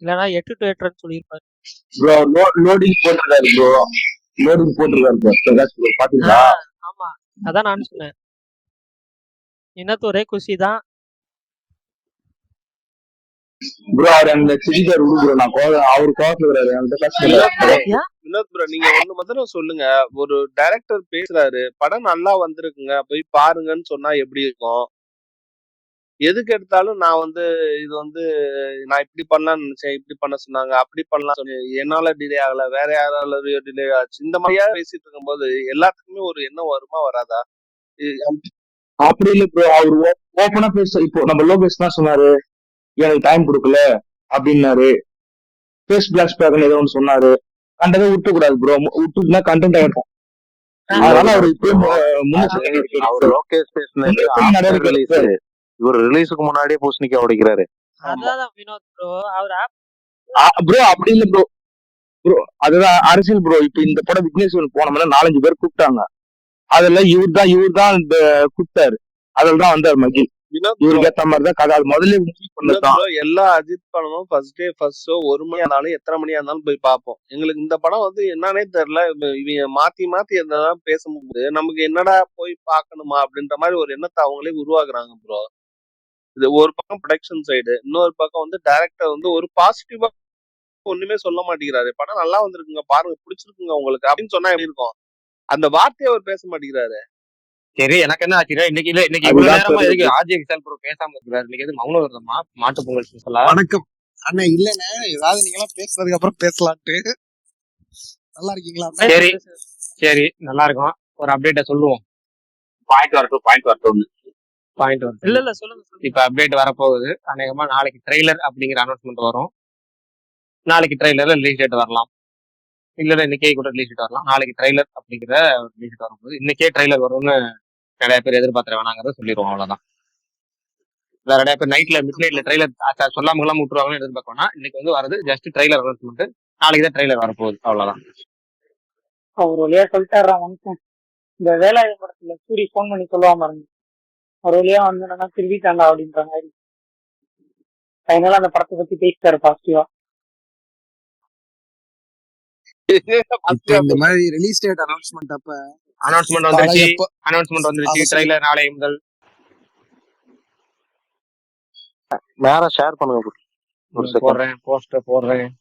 இல்லைன்னா 8 to 8 சொல்லியிருப்பாரு. ப்ரோ லோடிங் போட்டிருக்காரு ப்ரோ. லோடிங் போட்டிருக்காரு ப்ரோ. பிரகாஷ் ப்ரோ பாத்தீங்களா? ஆமா, அதான் நானும் சொன்னேன். இன்னத்து ஒரே குஷி தான். ப்ரோ அவர் அந்த சிரிக்கார் விடு ப்ரோ. நான் அவரு கோவப்படுறாரு. அந்த கிளாஸ் வினோத் ப்ரோ நீங்க ஒண்ணு முதல்ல சொல்லுங்க. ஒரு டைரக்டர் பேசுறாரு, படம் நல்லா வந்திருக்குங்க, போய் பாருங்கன்னு சொன்னா எப்படி இருக்கும்? எதுக்கு எடுத்தாலும் நான் இது நான் இப்படி பண்ணலாம்னு நினைச்சேன், இப்படி பண்ண சொன்னாங்க, அப்படி பண்ணலாம் சொன்னேன், என்னால டிலே ஆகல, வேற யாரால டிலே ஆச்சு, இந்த மாதிரியா பேசிட்டு இருக்கும்போது எல்லாத்துக்குமே ஒரு எண்ணம் வருமா வராதா? அப்படி இல்ல ப்ரோ. அவர் ஓப்பனா பேச. இப்போ நம்ம லோகேஷ் தான் சொன்னாரு, எனக்கு டைம் கொடுக்கல அப்படின்னாரு. ஃபேஸ் பிளாஷ் பேக்னு ஏதோ ஒன்று சொன்னாரு. கண்டதை விட்டு கூடாது ப்ரோ. விட்டுனா கண்டென்ட் ஆயிடும். அதனால அவர் அவர் லோகேஷ் பேசினது ஆஃப்டர் ரிலீஸ். இவர் ரிலீஸுக்கு முன்னாடியே பூசணிக்காய் உடைக்கிறாரு. அதான் வினோத் ப்ரோ. அவர் ப்ரோ அப்படி இல்ல ப்ரோ. ப்ரோ அதுதான் அரசியல் ப்ரோ. இப்ப இந்த படம் விக்னேஸ்வரன் போனோம்னா 4-5 பேர் கூப்பிட்டாங்க. அதுல இவர் தான் கூப்பிட்டாரு. அதுல தான் வந்தார் மகி. இவருக்கு ஏத்த மாதிரி தான் கதை. அது முதல்ல பண்ணதான். எல்லா அஜித் படமும் ஃபர்ஸ்ட் டே ஃபர்ஸ்ட் ஷோ 1 மணியா இருந்தாலும் எத்தனை மணியா இருந்தாலும் போய் பார்ப்போம். எங்களுக்கு இந்த படம் என்னன்னே தெரியல. இவங்க மாத்தி எதாவது பேசும்போது நமக்கு என்னடா போய் பார்க்கணுமா அப்படின்ற மாதிரி ஒரு எண்ணத்தை அவங்களே உருவாக்குறாங்க ப்ரோ. இது ஒரு பக்கம் ப்ரொடக்ஷன் சைடு, இன்னொரு பக்கம் டைரக்டர் ஒரு பாசிட்டிவா ஒண்ணுமே சொல்ல மாட்டேங்கிறாரு. படம் நல்லா வந்திருக்குங்க, பாருங்க, பிடிச்சிருக்குங்க உங்களுக்கு அப்படின்னு சொன்னா எப்படி இருக்கும்? அந்த வார்த்தையை அவர் பேச மாட்டேங்கிறாரு. சரி, எனக்கு என்ன ஆச்சுன்னா இன்னைக்கு இவ்வளவு நேரமா எதுக்கு ஆர்ஜி எக்ஸால் ப்ரோ பேசாம இருக்கிறாரு? இன்னைக்கு எது மௌனம் வருதமா? மாட்டு பொங்கல் ஸ்பெஷலா? வணக்கம் அண்ணா. இல்லண்ணே, ஏதாவது நீங்க எல்லாம் பேசுனதுக்கு அப்புறம் பேசலான்ட்டு நல்லா இருக்கீங்களா? சரி சரி நல்லா இருக்கும். ஒரு அப்டேட்டை சொல்லுவோம். பாயிண்ட் வரட்டும் பாயிண்ட் வரும். இல்ல சொல்லுங்க இப்ப அப்டேட் வரப்போகுது. அநேகமா நாளைக்கு ட்ரெய்லர் அப்படிங்கிற அனௌன்ஸ்மெண்ட் வரும். நாளைக்கு ட்ரெய்லர்ல ரிலீஸ் டேட் வரலாம். இல்லைன்னா இன்னைக்கே கூட ரிலீஸ் டேட் வரலாம். நாளைக்கு ட்ரெய்லர் அப்படிங்கிற ரிலீஸ் டேட் வரும்போது இன்னைக்கே ட்ரெய்லர் வரும்னு நிறைய பேர் எதிர்பார்த்துற வேணாங்கிறத சொல்லிடுவோம். அவ்வளவுதான். வேற நிறைய பேர் நைட்ல மிட் நைட்ல ட்ரெய்லர் சொல்லாம விட்டுருவாங்கன்னு எதிர்பார்க்க வேணாம். இன்னைக்கு வந்து வரது ஜஸ்ட் ட்ரெய்லர் அனௌன்ஸ்மெண்ட். நாளைக்கு தான் ட்ரெய்லர் வரப்போகுது. அவ்வளவுதான். ஒரு வழியா சொல்லிட்டாரா மனுஷன். இந்த வேலாயுத படத்துல சூரி போன் பண்ணி சொல்லுவான் பாருங்க, ஒரு வழியா வந்து என்னன்னா திருவிட்டாண்டா அப்படின்ற மாதிரி ஃபைனலா அந்த படத்தை பத்தி பேசிட்டாரு பாசிட்டிவா. இப்ப இந்த மாதிரி ரிலீஸ் டேட் அனௌன்ஸ்மெண்ட் அப்ப அனௌன்ஸ்மெண்ட் படம் வந்துருச்சு. எப்ப அனௌன்ஸ்மெண்ட் வந்துருச்சு. அதை சொல்லி ட்ரெய்லர் நாளை முதல். மேல ஷேர் பண்ணுங்க bro. ஒரு செகண்ட். போடுறேன், போஸ்டர் போடுறேன்.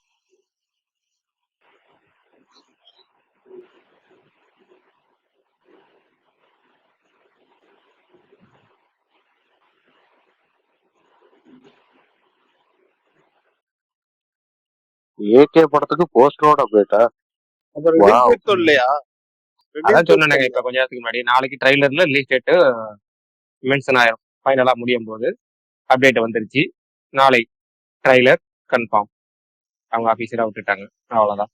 ஏகே படத்துக்கு போஸ்டரோட அப்டேட்டா? அப்புறம் வாவ். ரிலீஸ் டேட் சொல்லலையா? ரிலீஸ் அதான் டேட் சொன்னேங்க சொல்லலையா? இப்ப கொஞ்ச நேரத்துக்கு முன்னாடி. நாளைக்கு ட்ரெய்லர்ல ரிலீஸ் டேட் மென்ஷன் ஆயிரும். ஃபைனலா முடியும் போது அப்டேட் வந்துருச்சு. நாளை ட்ரெய்லர் கன்ஃபார்ம். அவங்க ஆபீஸரா விட்டுட்டாங்க. அவ்வளவுதான்.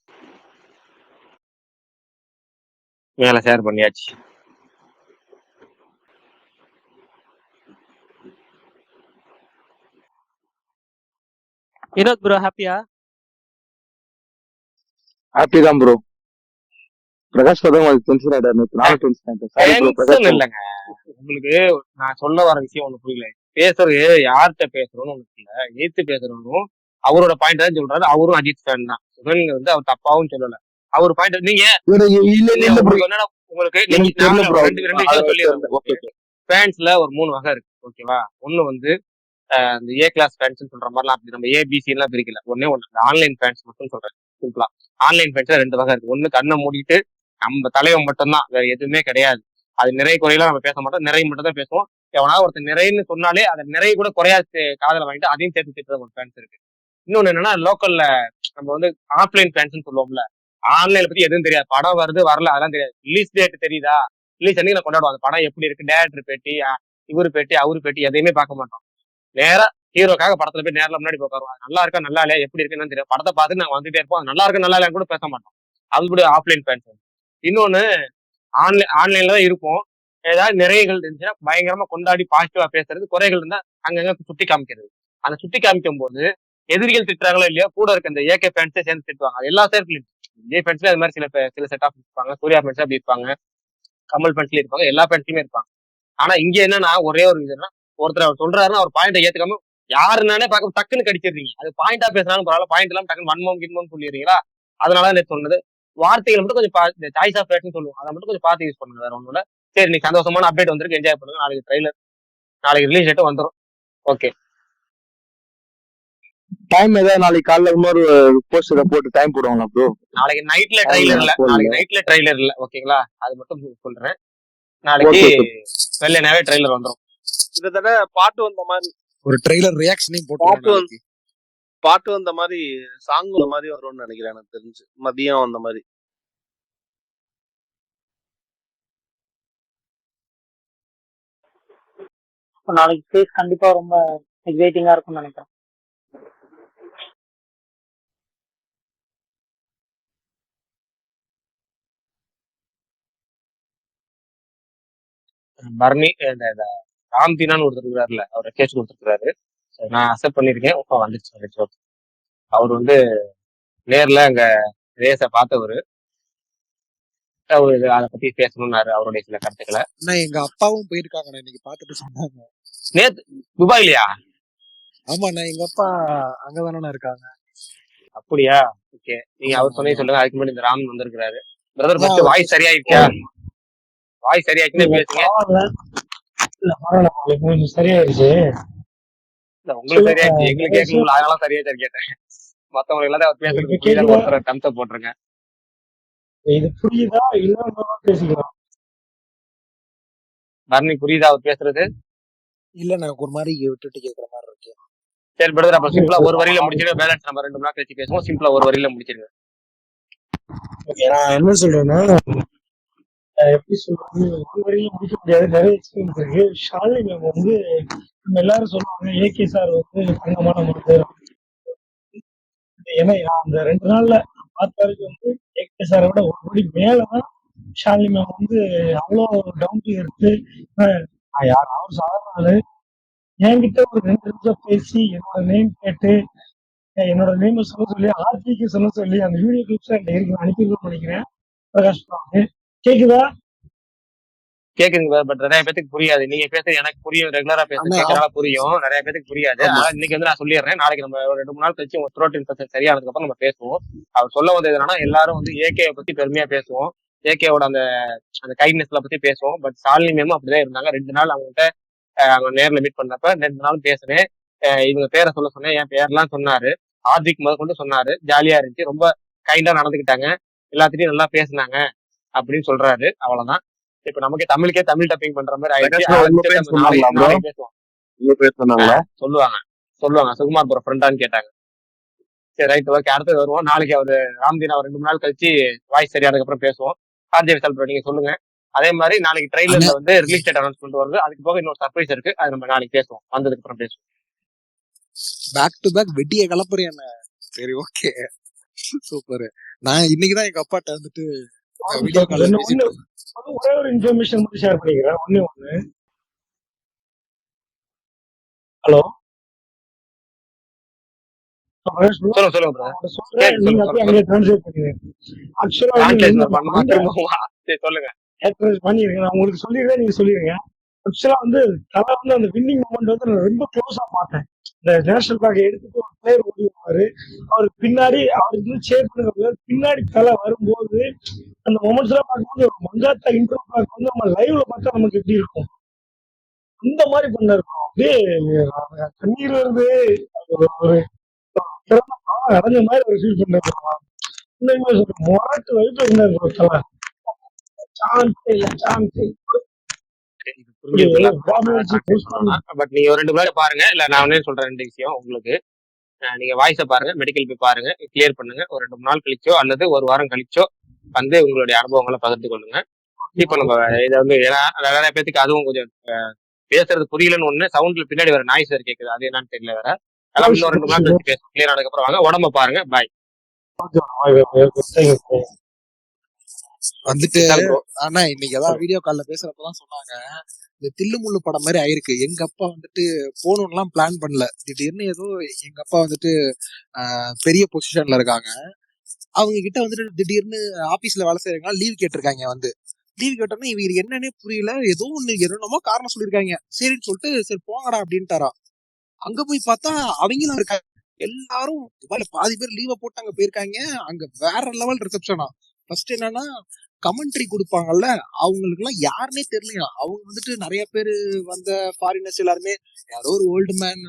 மேல ஷேர் பண்ணியாச்சு. வினோத் ப்ரோ ஹாப்பியா? ஹாப்பி தான் ப்ரோ. பிரகாஷ் பதம் அது டென்ஷன் ஆயிட்டாரு. நானும் டென்ஷன் ஆயிட்டேன். Sorry bro Prakash tension bro. இல்லைங்க. உங்களுக்கு நான் சொல்ல வர விஷயம் ஒண்ணு புரியல. பேசுறது யார்கிட்ட பேசுறோம்னு ஒண்ணு இல்ல. எதிர்த்து பேசுறவரும் அவரோட பாயிண்ட் தான் சொல்றாரு. அவரும் அஜித் ஃபேன் தான். சுகன் வந்து அவர் தப்பாவும் சொல்லல. அவர் பாயிண்ட் நீங்க இல்ல இல்ல இல்ல இல்ல ப்ரோ, உங்களுக்கு என்னன்னா உங்களுக்கு நீங்க எனக்கு தெரியல நான் ப்ரோ. ரெண்டு விஷயம் சொல்லிடுறேன். Okay okay. ஃபேன்ஸ்ல ஒரு 3 வகை இருக்கு. ஓகேவா? ஒண்ணு வந்து இந்த ஏ கிளாஸ் ஃபேன்ஸ் சொல்ற மாதிரிலாம் அப்படி நம்ம ஏபிசி எல்லாம் பிரிக்கல. ஒண்ணு ஆன்லைன் ஃபேன்ஸ் மட்டும் சொல்றேன் சிம்பிளா. ஆன்லைன் ஃபேன்ஸ்ல 2 வகை இருக்கு. ஒண்ணு கண்ணை மூடிட்டு நம்ம தலைவன் மட்டும்தான், வேற எதுவுமே கிடையாது. அது நிறை குறையெல்லாம் நம்ம பேச மாட்டோம். நிறை மட்டும் தான் பேசுவோம். எவனாவது ஒருத்தர் நிறைன்னு சொன்னாலே அதை நிறை கூட குறையாது காதல வாங்கிட்டு அதையும் சேர்த்து திட்டுற ஒரு ஃபேன்ஸ் இருக்கு. இன்னொன்னு என்னன்னா லோக்கல்ல நம்ம வந்து ஆஃப்லைன் ஃபேன்ஸ் சொல்லுவோம்ல. ஆன்லைன்ல பத்தி எதுவும் தெரியாது. படம் வருது வரல அதெல்லாம் தெரியாது. ரிலீஸ் டேட் தெரியுதா, ரிலீஸ் அன்னைக்கு நான் கொண்டாடுவோம். அந்த படம் எப்படி இருக்கு, டேரக்டர் பேட்டி, இவரு பேட்டி, அவரு பேட்டி எதையுமே பார்க்க மாட்டோம். நேரா ஹீரோக்காக படத்துல போய் நேரில் முன்னாடி உட்காருவோம். நல்லா இருக்கா நல்லா இல்லையா எப்படி இருக்குன்னு தெரியும். படத்தை பார்த்து நாங்க வந்துட்டே இருப்போம். அது நல்லா இருக்கு நல்லா இல்லையான்னு கூட பேச மாட்டோம். அது கூட ஆஃப்லைன் ஃபேன்ஸ். இன்னொன்னு ஆன்லைன்ல தான் இருப்போம். ஏதாவது நிறைகள் இருந்துச்சுன்னா பயங்கரமா கொண்டாடி பாசிட்டிவா பேசுறது, குறைகள் இருந்தா அங்கங்க சுட்டி காமிக்கிறது. அந்த சுட்டி காமிக்கும் போது எதிரிகள் திட்டுறாங்களோ இல்லையா, கூட இருக்க இந்த ஏகே ஃபேன்ஸே சேர்ந்து திட்டுவாங்க. அது எல்லா சேர்க்கலையும் விஜய் ஃபேன்ஸ்ல அது மாதிரி சில செட் ஆஃப் இருப்பாங்க. சூர்யா ஃபேன்ஸ் அப்படி இருப்பாங்க, கமல் ஃபேன்ஸ்லயும் இருப்பாங்க, எல்லா ஃபேன்ஸ்லயுமே இருப்பாங்க. ஆனா இங்க என்னன்னா ஒரே ஒரு இதுன்னா ஒருத்தர் அவர் சொல்றாருன்னா அவர் பாயிண்ட்டை ஏத்துக்காம யாருன்னானே பார்க்க டக்குன்னு கடிச்சிடுறீங்க. அது பாயிண்டா பேசினாலும் பரவாயில்ல, பாயிண்ட் எல்லாம் டக்குன்னு வன்மம் கின்மம் சொல்லிடுறீங்களா. அதனால நேற்று சொன்னது வார்த்தைகள் மட்டும் கொஞ்சம் இந்த சாய்ஸ் ஆஃப் வேர்ட்ஸ்னு சொல்லுவோம். அதை மட்டும் கொஞ்சம் பார்த்து யூஸ் பண்ணுங்க. வேற ஒண்ணு சரி, நீ சந்தோஷமான அப்டேட் வந்திருக்கு, என்ஜாய் பண்ணுங்க. நாளைக்கு ட்ரெய்லர், நாளைக்கு ரிலீஸ் டேட்டும் வந்துடும். ஓகே, டைம் ஏதாவது நாளைக்கு காலைல இன்னொரு போஸ்டரை போட்டு டைம் போடுவாங்களா ப்ரோ? நாளைக்கு நைட்ல ட்ரெய்லர் இல்ல, நாளைக்கு நைட்ல ட்ரெய்லர் இல்ல. ஓகேங்களா? அது மட்டும் சொல்றேன். நாளைக்கு ஓகே ஓகே. வெள்ளனாவே ட்ரெய்லர் வந்துடும். கிட்டத்தட்ட பாட்டு வந்த மாதிரி ஒரு ட்ரெய்லர் ரியாக்ஷனையும் பாட்டு போட்டுருவோம் வந்து நாளைக்கு. பாட்டு வந்த மாதிரி சாங் வந்த மாதிரி வரும்னு நினைக்கிறேன். எனக்கு தெரிஞ்சு மதியம் வந்த மாதிரி. நாளைக்கு ஃபேஸ் கண்டிப்பா ரொம்ப எக்ஸைட்டிங்கா இருக்கும்னு நினைக்கிறேன். பர்னி இந்த ராம்தீனான்னு ஒருத்தர் இருக்கிறாருல, அவர் கேஸ் கொடுத்துருக்காரு. நான் அக்செப்ட் பண்ணிருக்கேன். வந்துருச்சு. அவர் வந்து நேர்ல அங்க ரேஸ பார்த்தவரு. அவரு அதை பத்தி பேசணும்னாரு அவருடைய சில கருத்துக்களை. ஆனா எங்க அப்பாவும் போயிருக்காங்கண்ணா, இன்னைக்கு பார்த்துட்டு சொன்னாங்க. நேத்து துபாய்லயா? ஆமாண்ணா, எங்க அப்பா அங்கதானே இருக்காங்க. அப்படியா? ஓகே, நீங்க ஆமா அவர் சொன்னே ஆமா. சொல்லுங்க. அதுக்கு முன்னாடி இந்த ராம் வந்திருக்கிறாரு. பிரதர் அதான் ஃபர்ஸ்ட் அவர்கிட்ட வாய்ஸ் சரியாயிருச்சா? வாய்ஸ் சரியாச்சுன்னு இல்ல பேசுங்க. பரவாயில்ல, இல்ல பரவாயில்ல, உங்களுக்கு கொஞ்சம் சரியாயிருச்சு. இல்ல உங்களுக்கு சொல்லுங்க சரியாச்சு, எங்களுக்கு கணேஷ். கேட்கணும்ல, அதனால சரியாச்சான்னு கேட்டேன். மத்தவங்க எல்லாத்தையும் அவர் இப்ப பேசுறதுக்கு புரியுதா? கேக்குதா? ஒருத்தர் தம்ஸ் அப் போட்டுருங்க. இது புரியுதா? இல்ல பேசிக்கலாம். பர்னி புரியுதா அவர் பேசுறது? இல்ல நான் ஒரு மாதிரி விட்டுட்டு கேக்குற மாதிரி இருக்கு. சரி பிரதர், அப்ப சரி சிம்பிளா சரி ஒரு வரியில முடிச்சிருங்க. பேலன்ஸ் நம்ம 2 மணி நேரம் கழிச்சு பேசுவோம். சிம்பிளா ஒரு வரியில முடிச்சிருங்க. ஓகே, நான் என்ன சொல்றேன்னா எப்படி சொல்றது, ஒரு வரையிலும் முடிக்க முடியாது, நிறைய எக்ஸ்பீரியன்ஸ் இருக்கு. ஷாலினி மேம் வந்து நம்ம எல்லாரும் சொல்லுவாங்க ஏகே சார் வந்து தங்கமான மனிதர். ஏன்னா நான் அந்த 2 நாள்ல பார்த்த வரைக்கும் வந்து ஏகே சாரை விட ஒரு படி மேலதான் ஷாலினி மேம் வந்து அவ்வளோ டவுன் டு எர்த்து. யார் அவர் சாதாரண ஆளு என்கிட்ட ஒரு 2 நிமிஷம் பேசி என்னோட நேம் கேட்டு என்னோட நேம் சொல்ல சொல்லி ஆர்டிக்கு சொல்ல சொல்லி அந்த வீடியோ கிளிப்ஸ் என்கிட்ட இருக்கு, நான் அனுப்பிடுவேன்னு நினைக்கிறேன். பிரகாஷ் ராவ் கேக்குதா? கேக்குதுங்க பட் நிறைய பேத்துக்கு புரியாது. நீங்க பேசுறது எனக்கு புரியும், ரெகுலரா பேச ஆனா கேட்கறதா புரியும், நிறைய பேத்துக்கு புரியாது. ஆமா அதனால இன்னைக்கு வந்து நான் சொல்லிடுறேன். நாளைக்கு நம்ம ஒரு 2 3 நாள் கழிச்சு உங்க த்ரோட் இன்ஃபெக்ஷன் சரியானதுக்கு அப்புறம் நம்ம பேசுவோம். அவர் சொல்ல வந்தது என்னன்னா எல்லாரும் வந்து ஏகேவை பத்தி பெருமையா பேசுவோம், ஏகேவோட அந்த அந்த கைண்ட்னஸ்ல பத்தி பேசுவோம். பட் ஷாலினி மேமும் அப்படிதான் இருந்தாங்க. 2 நாள் அவங்ககிட்ட அவங்க நேர்ல மீட் பண்ணப்ப 2 நாளும் பேசுனேன். இவங்க பேரை சொல்ல சொன்னேன், என் பேர்லாம் சொன்னாரு, ஆர்ஜிக் முதல் கொண்டு சொன்னாரு. ஜாலியா இருந்துச்சு, ரொம்ப கைண்டா நடந்துக்கிட்டாங்க, எல்லாத்திட்டையும் நல்லா பேசுனாங்க அப்படின்னு சொல்றாரு. அவ்வளவுதான். இப்ப நமக்கே தமிழுக்கே தமிழ் டப்பிங் பண்ற மாதிரி ஆயிடுச்சு. பிரகாஷ் bro, உங்க ஆரம்பிச்சுட்டு பேர் நம்ம நாளைக்கு சொன்னாங்களா ப்ரோ? நாளைக்கு பேசுவோம். உங்க பேர் சொன்னாங்களா? சொல்லுவாங்க சொல்லுவாங்க சுகுமார் ப்ரோ ஃப்ரெண்டான்னு கேட்டாங்க. சரி ரைட் ஓகே, அடுத்தது வருவோம். நாளைக்கு அவரு ராம்தீன் அவர் 2 3 நாள் கழிச்சு வாய்ஸ் சரியானதுக்கு அப்புறம் பேசுவோம். ஆர்ஜே விசால் ப்ரோ நீங்க சொல்லுங்க. அதே மாதிரி நாளைக்கு ஆனா ட்ரெய்லர்ல வந்து ரிலீஸ் டேட் அனௌன்ஸ்மெண்ட் வருது. அதுக்கு போக இன்னொரு சர்ப்ரைஸ் இருக்கு, அது நம்ம நாளைக்கு பேசுவோம், வந்ததுக்கு அப்புறம் பேசுவோம். பேக் டு பேக் வெட்டிய கலப்புறேன் என்ன. சரி ஓகே சூப்பர். நான் இன்னைக்குதான் எங்க அப்பாட்ட வந்துட்டு வீடியோ கால்ல ஒண்ணு பேசிட்டு ஒண்ணு ஒரே ஒரு இன்ஃபர்மேஷன் மட்டும் ஷேர் பண்ணிக்கிறேன். ஒண்ணு ஹலோ பிரகாஷ் ப்ரோ, சொல்லுங்க சொல்லுங்க ப்ரோ. நான் சொல்றேன், கேட்டு நீங்க சொல்லுங்க அப்படியே சொல்லுங்க அங்கே சொல்லுங்க. டிரான்ஸ்லேட் பண்ணுங்க. ஆக்சுவலா வந்து டிரான்ஸ்லேஷன் என்ன பண்ணுமா அந்த திரும்பவும்? சரி சொல்லுங்க. பண்ணிருக்கேன், நான் உங்களுக்கு சொல்லிடுறேன், நீங்க சொல்லிடுங்க. ஆக்சுவலா வந்து தலை வந்து அந்த வின்னிங் மொமெண்ட் வந்து நான் ரொம்ப க்ளோஸா பார்த்தேன். இந்த நேஷனல் பேக் எடுத்துட்டு ஒரு பிளேயர் ஓடி வருவாரு, அவருக்கு பின்னாடி அவருக்கு வந்து சேர் பண்ணுற பின்னாடி தலை வரும்போது அந்த மொமெண்ட்ஸ் எல்லாம் பார்க்கும்போது ஒரு மங்காத்தா இன்ட்ரோ பேக் வந்து நம்ம லைவ்ல பார்த்தா நமக்கு எப்படி இருக்கும் அந்த மாதிரி பண்ணிருக்கோம். அப்படியே கண்ணீர் வருது, ஒரு திறந்த பாவம் அடைஞ்ச மாதிரி ஒரு ஃபீல் பண்ணிருக்கோம். இந்த மொரட்டு வைப்பு இருந்தாரு தலை, சான்ஸே இல்லை சான்ஸே இது புரிஞ்சிருக்குல்ல பட் நீங்க ஒரு 2 பேரை பாருங்க. இல்ல நான் ஒன்னே சொல்றேன் 2 விஷயம் உங்களுக்கு. நீங்க வாய்ஸை பாருங்க, மெடிக்கல் போய் பாருங்க, கிளியர் பண்ணுங்க. ஒரு 2 3 நாள் கழிச்சோ அல்லது ஒரு வாரம் கழிச்சோ வந்து உங்களுடைய அனுபவங்களை பகிர்ந்து கொள்ளுங்க. இப்ப நம்ம இதை வந்து ஏன்னா நிறைய பேத்துக்கு அதுவும் கொஞ்சம் பேசுறது புரியலன்னு ஒண்ணு, சவுண்ட்ல பின்னாடி வேற நாய்ஸ் வேற கேக்குது, அது என்னன்னு தெரியல வேற. அதெல்லாம் இன்னும் 2 நாள் கழிச்சு பேசுவோம். கிளியர் ஆனதுக்கு அப்புறம் வாங்க, உடம்ப பாருங்க. பாய். வந்துட்டு. ஆனா இன்னைக்கு ஏதாவது வீடியோ கால்ல பேசுறப்பதான் சொன்னாங்க, இந்த தில்லு முள்ளு படம் மாதிரி ஆயிருக்கு. எங்க அப்பா வந்துட்டு போகணும்லாம் பிளான் பண்ணல, திடீர்னு ஏதோ எங்க அப்பா வந்துட்டு பெரிய பொசிஷன்ல இருக்காங்க, அவங்க கிட்ட வந்துட்டு திடீர்னு ஆபீஸ்ல வேலை செய்யறவங்க லீவ் கேட்டிருக்காங்க. வந்து லீவ் கேட்டோம்னா இவங்க என்னன்னே புரியல, ஏதோ ஒண்ணு என்னமோ காரணம் சொல்லியிருக்காங்க. சரின்னு சொல்லிட்டு சரி போங்கடா அப்படின்ட்டாரா. அங்க போய் பார்த்தா அவங்களும் இருக்காங்க, எல்லாரும் பாதி பேர் லீவை போட்டு அங்க போயிருக்காங்க. அங்க வேற லெவல் ரிசப்ஷனா. ஃபர்ஸ்ட் என்னன்னா கமெண்ட்ரி கொடுப்பாங்கல்ல, அவங்களுக்கு எல்லாம் யாருன்னே தெரியலையா. அவங்க வந்துட்டு நிறைய பேரு வந்த ஃபாரினர்ஸ் எல்லாருமே யாரோ ஒரு ஓல்டு மேன்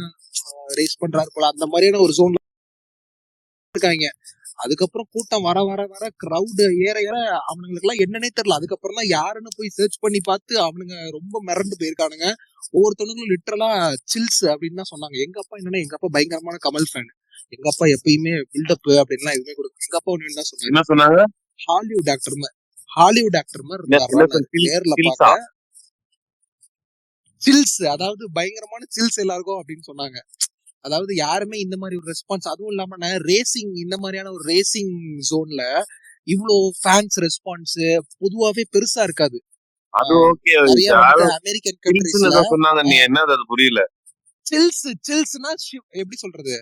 ரேஸ் பண்றாரு போல, அந்த மாதிரியான ஒரு ஜோன்ல இருக்காங்க. அதுக்கப்புறம் கூட்டம் வர வர வர கிரௌடு ஏற ஏற அவனுங்களுக்கு எல்லாம் என்னன்னே தெரியல. அதுக்கப்புறம் தான் யாருன்னு போய் சர்ச் பண்ணி பார்த்து அவனுங்க ரொம்ப மிரண்டு போயிருக்கானுங்க. ஒவ்வொருத்தவங்களும் லிட்டரலா சில்ஸ் அப்படின்னு தான் சொன்னாங்க. எங்க அப்பா என்னன்னா, எங்க அப்பா பயங்கரமான கமல் ஃபேன். எங்க அப்பா எப்பயுமே பில்டப் அப்படின்லாம் எதுவுமே கொடுக்கும். எங்க அப்பா ஒண்ணு தான் சொன்னாங்க, என்ன சொன்னாங்க? ஹாலிவுட் ஆக்டர் மாதிரி இருந்தாரு நேர்ல பார்க்க. சில்ஸ், அதாவது பயங்கரமான சில்ஸ் எல்லாருக்கும் அப்படின்னு சொன்னாங்க. அதாவது யாருமே இந்த மாதிரி ஒரு ரெஸ்பான்ஸ், அதுவும் இல்லாம ரேசிங், இந்த மாதிரியான ஒரு ரேசிங் ஜோன்ல இவ்வளோ ஃபேன்ஸ் ரெஸ்பான்ஸ் பொதுவாவே பெருசா இருக்காது. அது ஓகே, நிறைய அமெரிக்கன் கண்ட்ரீஸ்ல சொன்னாங்க. நீ என்ன அது புரியல. சில்ஸ்னா எப்படி சொல்றது,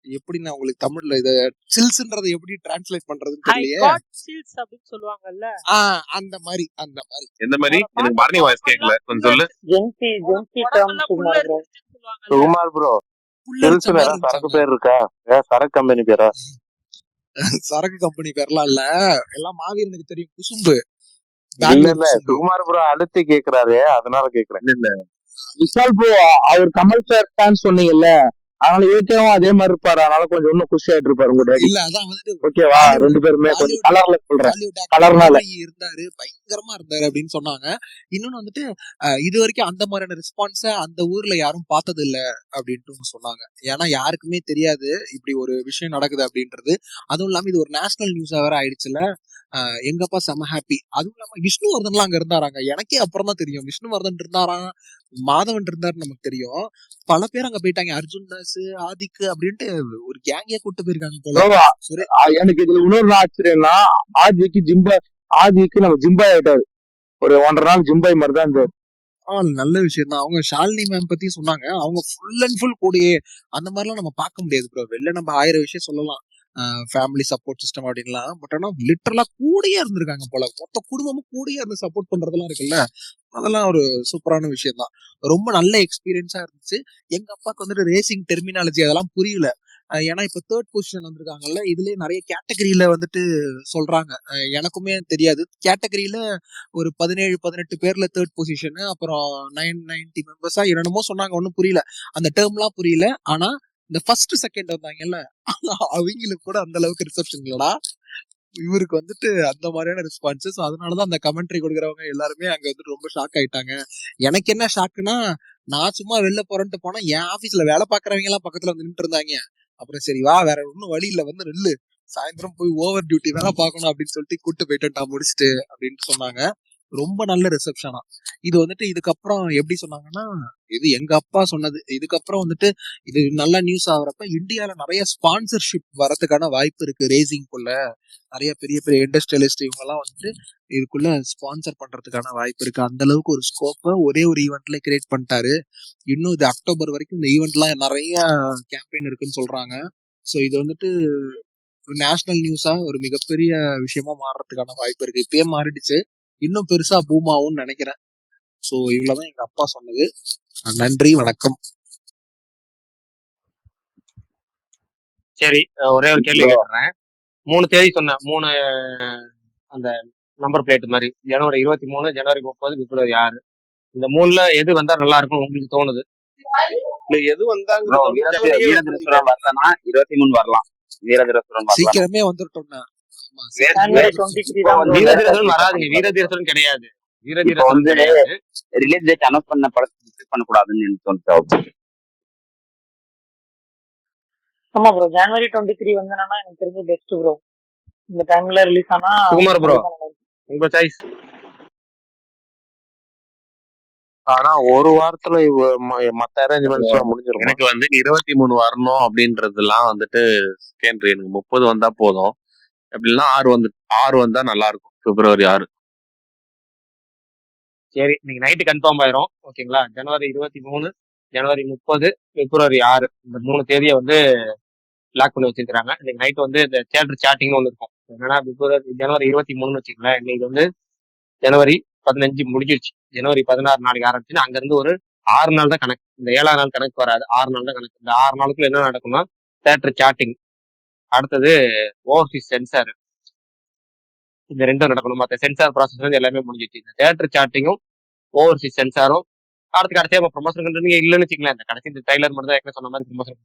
எப்படி நான் உங்களுக்கு தமிழ்ல இத சில்ஸ்ன்றதை எப்படி டிரான்ஸ்லேட் பண்றதுன்னு தெரியலையே. சில்ஸ் அப்படின்னு சொல்லுவாங்கல்ல, அந்த மாதிரி எந்த மாதிரி எனக்கு பரணி வாய்ஸ் கேட்கல, கொஞ்சம் சொல்லு. சுகுமார் ப்ரோ, சரக்கு பேர் இருக்கா? சரக்கு கம்பெனி பேரா? சரக்கு கம்பெனி பேர்லாம் இல்ல, எல்லாம் மாவீரனுக்கு தெரியும், குசும்பு. இல்ல சுகுமார் ப்ரோ அழுத்தி கேக்குறாரு, அதனால கேக்குறேன். இல்ல விஷால் ப்ரோ, அவர் கமல் சார் ஃபேன் சொன்னீங்கல்ல, அதனால ஏற்கனவே அதே மாதிரி இருப்பாரு, அதனால கொஞ்சம் இன்னும் குஷி ஆயிட்டு இருப்பாரு உங்க டேடி. இல்ல அதான் வந்துட்டு ஓகேவா, 2 பேருமே கொஞ்சம் கலர்ல சொல்றேன், கலர்னால இருந்தாரு. பயங்கரமா இருந்தாரு அப்படின்னு சொன்னாங்க. இன்னொன்னு வந்துட்டு இது வரைக்கும் அந்த மாதிரியான ரெஸ்பான்ஸ அந்த ஊர்ல யாரும் பார்த்தது இல்ல அப்படின்ட்டு சொன்னாங்க. ஏன்னா யாருக்குமே தெரியாது இப்படி ஒரு விஷயம் நடக்குது அப்படின்றது. அதுவும் இல்லாம இது ஒரு நேஷனல் நியூஸா வேற ஆயிடுச்சுல. எங்க அப்பா செம ஹாப்பி. அதுவும் இல்லாம விஷ்ணுவர்தன்லாம் அங்க இருந்தாராங்க. எனக்கே அப்புறம் தான் தெரியும் விஷ்ணுவர்தன் இருந்தாராம், மாதவன் இருந்தாருன்னு நமக்கு தெரியும். பல பேர் அங்க போயிட்டாங்க. அர்ஜுன் தாஸ், ஆதிக்கு அப்படின்ட்டு ஒரு கேங்கே கூட்டு போயிருக்காங்க போல. ப்ரோ சுரே எனக்கு இதுல இன்னொரு ஆச்சரியம்னா ஆதிக்கு நம்ம ஜிம்பாய் ஆயிட்டாரு. ஒரு 1.5 நாள் ஜிம்பாய் மாதிரி தான் இருந்தாரு. நல்ல விஷயம் தான். அவங்க ஷாலினி மேம் பத்தி சொன்னாங்க. அவங்க ஃபுல் அண்ட் ஃபுல் கூடயே அந்த மாதிரிலாம் நம்ம பார்க்க முடியாது ப்ரோ. வெளில நம்ம 1000 விஷயம் சொல்லலாம். ஃபேமிலி சப்போர்ட் சிஸ்டம் அப்படின்லாம். பட் ஆனா லிட்டரலா கூடயே இருந்திருக்காங்க போல. மொத்த குடும்பமும் கூடயே இருந்து சப்போர்ட் பண்றதெல்லாம் இருக்குல்ல. அதெல்லாம் ஒரு சூப்பரான விஷயம் தான். ரொம்ப நல்ல எக்ஸ்பீரியன்ஸா இருந்துச்சு. எங்க அப்பாவுக்கு வந்துட்டு ரேசிங் டெர்மினாலஜி அதெல்லாம் புரியல. ஏன்னா இப்ப 3rd பொசிஷன் வந்திருக்காங்கல்ல. இதுலயே நிறைய கேட்டகரியில வந்துட்டு சொல்றாங்க. எனக்குமே தெரியாது. கேட்டகரியில ஒரு 17, 18 பேர்ல 3rd பொசிஷன், அப்புறம் 990 மெம்பர்ஸா என்னென்னமோ சொன்னாங்க. ஒன்னும் புரியல. அந்த டேர்ம்லாம் புரியல. ஆனா இந்த ஃபர்ஸ்ட் செகண்ட் வந்தாங்கல்ல, அவங்களுக்கு கூட அந்த அளவுக்கு ரிசப்ஷன் இல்லடா. இவருக்கு வந்துட்டு அந்த மாதிரியான ரெஸ்பான்சஸ். அதனாலதான் அந்த கமெண்ட்ரி கொடுக்குறவங்க எல்லாருமே அங்க வந்துட்டு ரொம்ப ஷாக் ஆயிட்டாங்க. எனக்கு என்ன ஷாக்குன்னா, நான் சும்மா வெளில போறேன்ட்டு போனா என் ஆபீஸ்ல வேலை பாக்குறவங்க எல்லாம் பக்கத்துல வந்து நின்று இருந்தாங்க. அப்புறம் சரி வா, வேற ஒன்னும் வழி இல்ல, வந்து நில்லு, சாயந்தரம் போய் ஓவர் டியூட்டி வேலை பார்க்கணும் அப்படின்னு சொல்லிட்டு கூட்டு போயிட்டு முடிச்சுட்டு அப்படின்ட்டு சொன்னாங்க. ரொம்ப நல்ல ரிசப்ஷனா. இது வந்துட்டு இதுக்கப்புறம் எப்படி சொன்னாங்கன்னா, இது எங்க அப்பா சொன்னது. இதுக்கப்புறம் வந்துட்டு இது நல்ல நியூஸ் ஆகுறப்ப இந்தியால நிறைய ஸ்பான்சர்ஷிப் வரதுக்கான வாய்ப்பு இருக்கு. ரேசிங்குள்ள நிறைய பெரிய பெரிய இண்டஸ்ட்ரியலிஸ்ட் இவங்க எல்லாம் வந்துட்டு இதுக்குள்ள ஸ்பான்சர் பண்றதுக்கான வாய்ப்பு இருக்கு. அந்த அளவுக்கு ஒரு ஸ்கோப்பை ஒரே ஒரு ஈவெண்ட்ல கிரியேட் பண்ணிட்டாரு. இன்னும் இது அக்டோபர் வரைக்கும் இந்த ஈவெண்ட்லாம் நிறைய கேம்பெயின் இருக்குன்னு சொல்றாங்க. ஸோ இது வந்துட்டு நேஷனல் நியூஸா ஒரு மிகப்பெரிய விஷயமா மாறுறதுக்கான வாய்ப்பு இருக்கு. இப்பயே மாறிடுச்சு, இன்னும் பெருசா பூம் ஆகும்னு நினைக்கிறேன். ஸோ இவ்வளவுதான் எங்க அப்பா சொன்னது. நன்றி, வணக்கம். சரி, ஒரே ஒரு கேள்வி கேட்டுறேன். 3 தேதி சொன்னேன். 3 அந்த நம்பர் பிளேட் மாதிரி ஜனவரி 23, ஜனவரி 30, பிப்ரவரி 6. இந்த 3ல எது வந்தா நல்லா இருக்கும் உங்களுக்கு தோணுது? இல்ல எது வந்தாங்க வீரதிரசுரம் வரலன்னா 23 வரலாம். வீரதிரசுரம் வரலாம். சீக்கிரமே வந்துட்டோம்னா ஜனவரி 23 தான் bro. வீரதீரசுரன் வராதுங்க. வீரதீரசுரன் கிடையாது. இப்போ வீரதீரசுரன் வந்து கிடையாது. ரிலீஸ் டேட் அனௌன்ஸ் பண்ண படத்தை மிஸ் பண்ணக்கூடாதுன்னு எனக்கு தோணுச்சு. ஆமா ப்ரோ, ஜனவரி 23 வந்தனா எனக்கு தெரிஞ்ச பெஸ்ட் ப்ரோ. இந்த டைம்ல ரிலீஸ் ஆனா சுகுமார் ப்ரோ, உங்க சாய்ஸ். ஆனா ஒரு வாரத்துல மத்த அரேஞ்ச்மெண்ட்ஸ் எல்லாம் முடிஞ்சிரும். எனக்கு வந்து 23 வரணும் அப்படின்றதுலாம் வந்துட்டு செகண்டரி. எனக்கு 30 வந்தா போதும். அப்படின்னா 6 வந்தா நல்லா இருக்கும். பிப்ரவரி 6. சரி, இன்னைக்கு நைட்டு கன்ஃபார்ம் ஆயிரும். ஓகேங்களா? ஜனவரி 23, ஜனவரி 30, பிப்ரவரி 6 இந்த 3 தேதியை வந்து லாக் பண்ணி வச்சிருக்காங்க. இன்னைக்கு நைட் வந்து இந்த தியேட்டர் சாட்டிங்னு ஒன்று இருக்கும். என்னன்னா பிப்ரவரி ஜனவரி 23 வச்சுக்கங்களேன். இன்னைக்கு வந்து ஜனவரி 15 முடிஞ்சிருச்சு. ஜனவரி 16 நாளைக்கு ஆரம்பிச்சுன்னா அங்க இருந்து ஒரு 6 நாள் தான் கணக்கு. இந்த 7ஆம் நாள் கணக்கு வராது. 6 நாள் தான் கணக்கு. இந்த 6 நாளுக்குள்ள என்ன நடக்கும்னா தியேட்டர் சாட்டிங், அடுத்தது ஓவர்சீஸ் சென்சார், இந்த 2 நடக்கணும். மற்ற சென்சார் ப்ராசஸ் வந்து எல்லாமே முடிஞ்சிச்சு. இந்த தியேட்டர் சாட்டிங்கும் ஓவர்சீஸ் சென்சாரும் கடைசியாக ப்ரொமோஷன் கண்டென்ட் இல்லைன்னு வச்சுக்கலாம். இந்த கடைசி இந்த ட்ரைலர் மட்டும் தான் ஏற்கனவே சொன்ன மாதிரி ப்ரொமோஷன்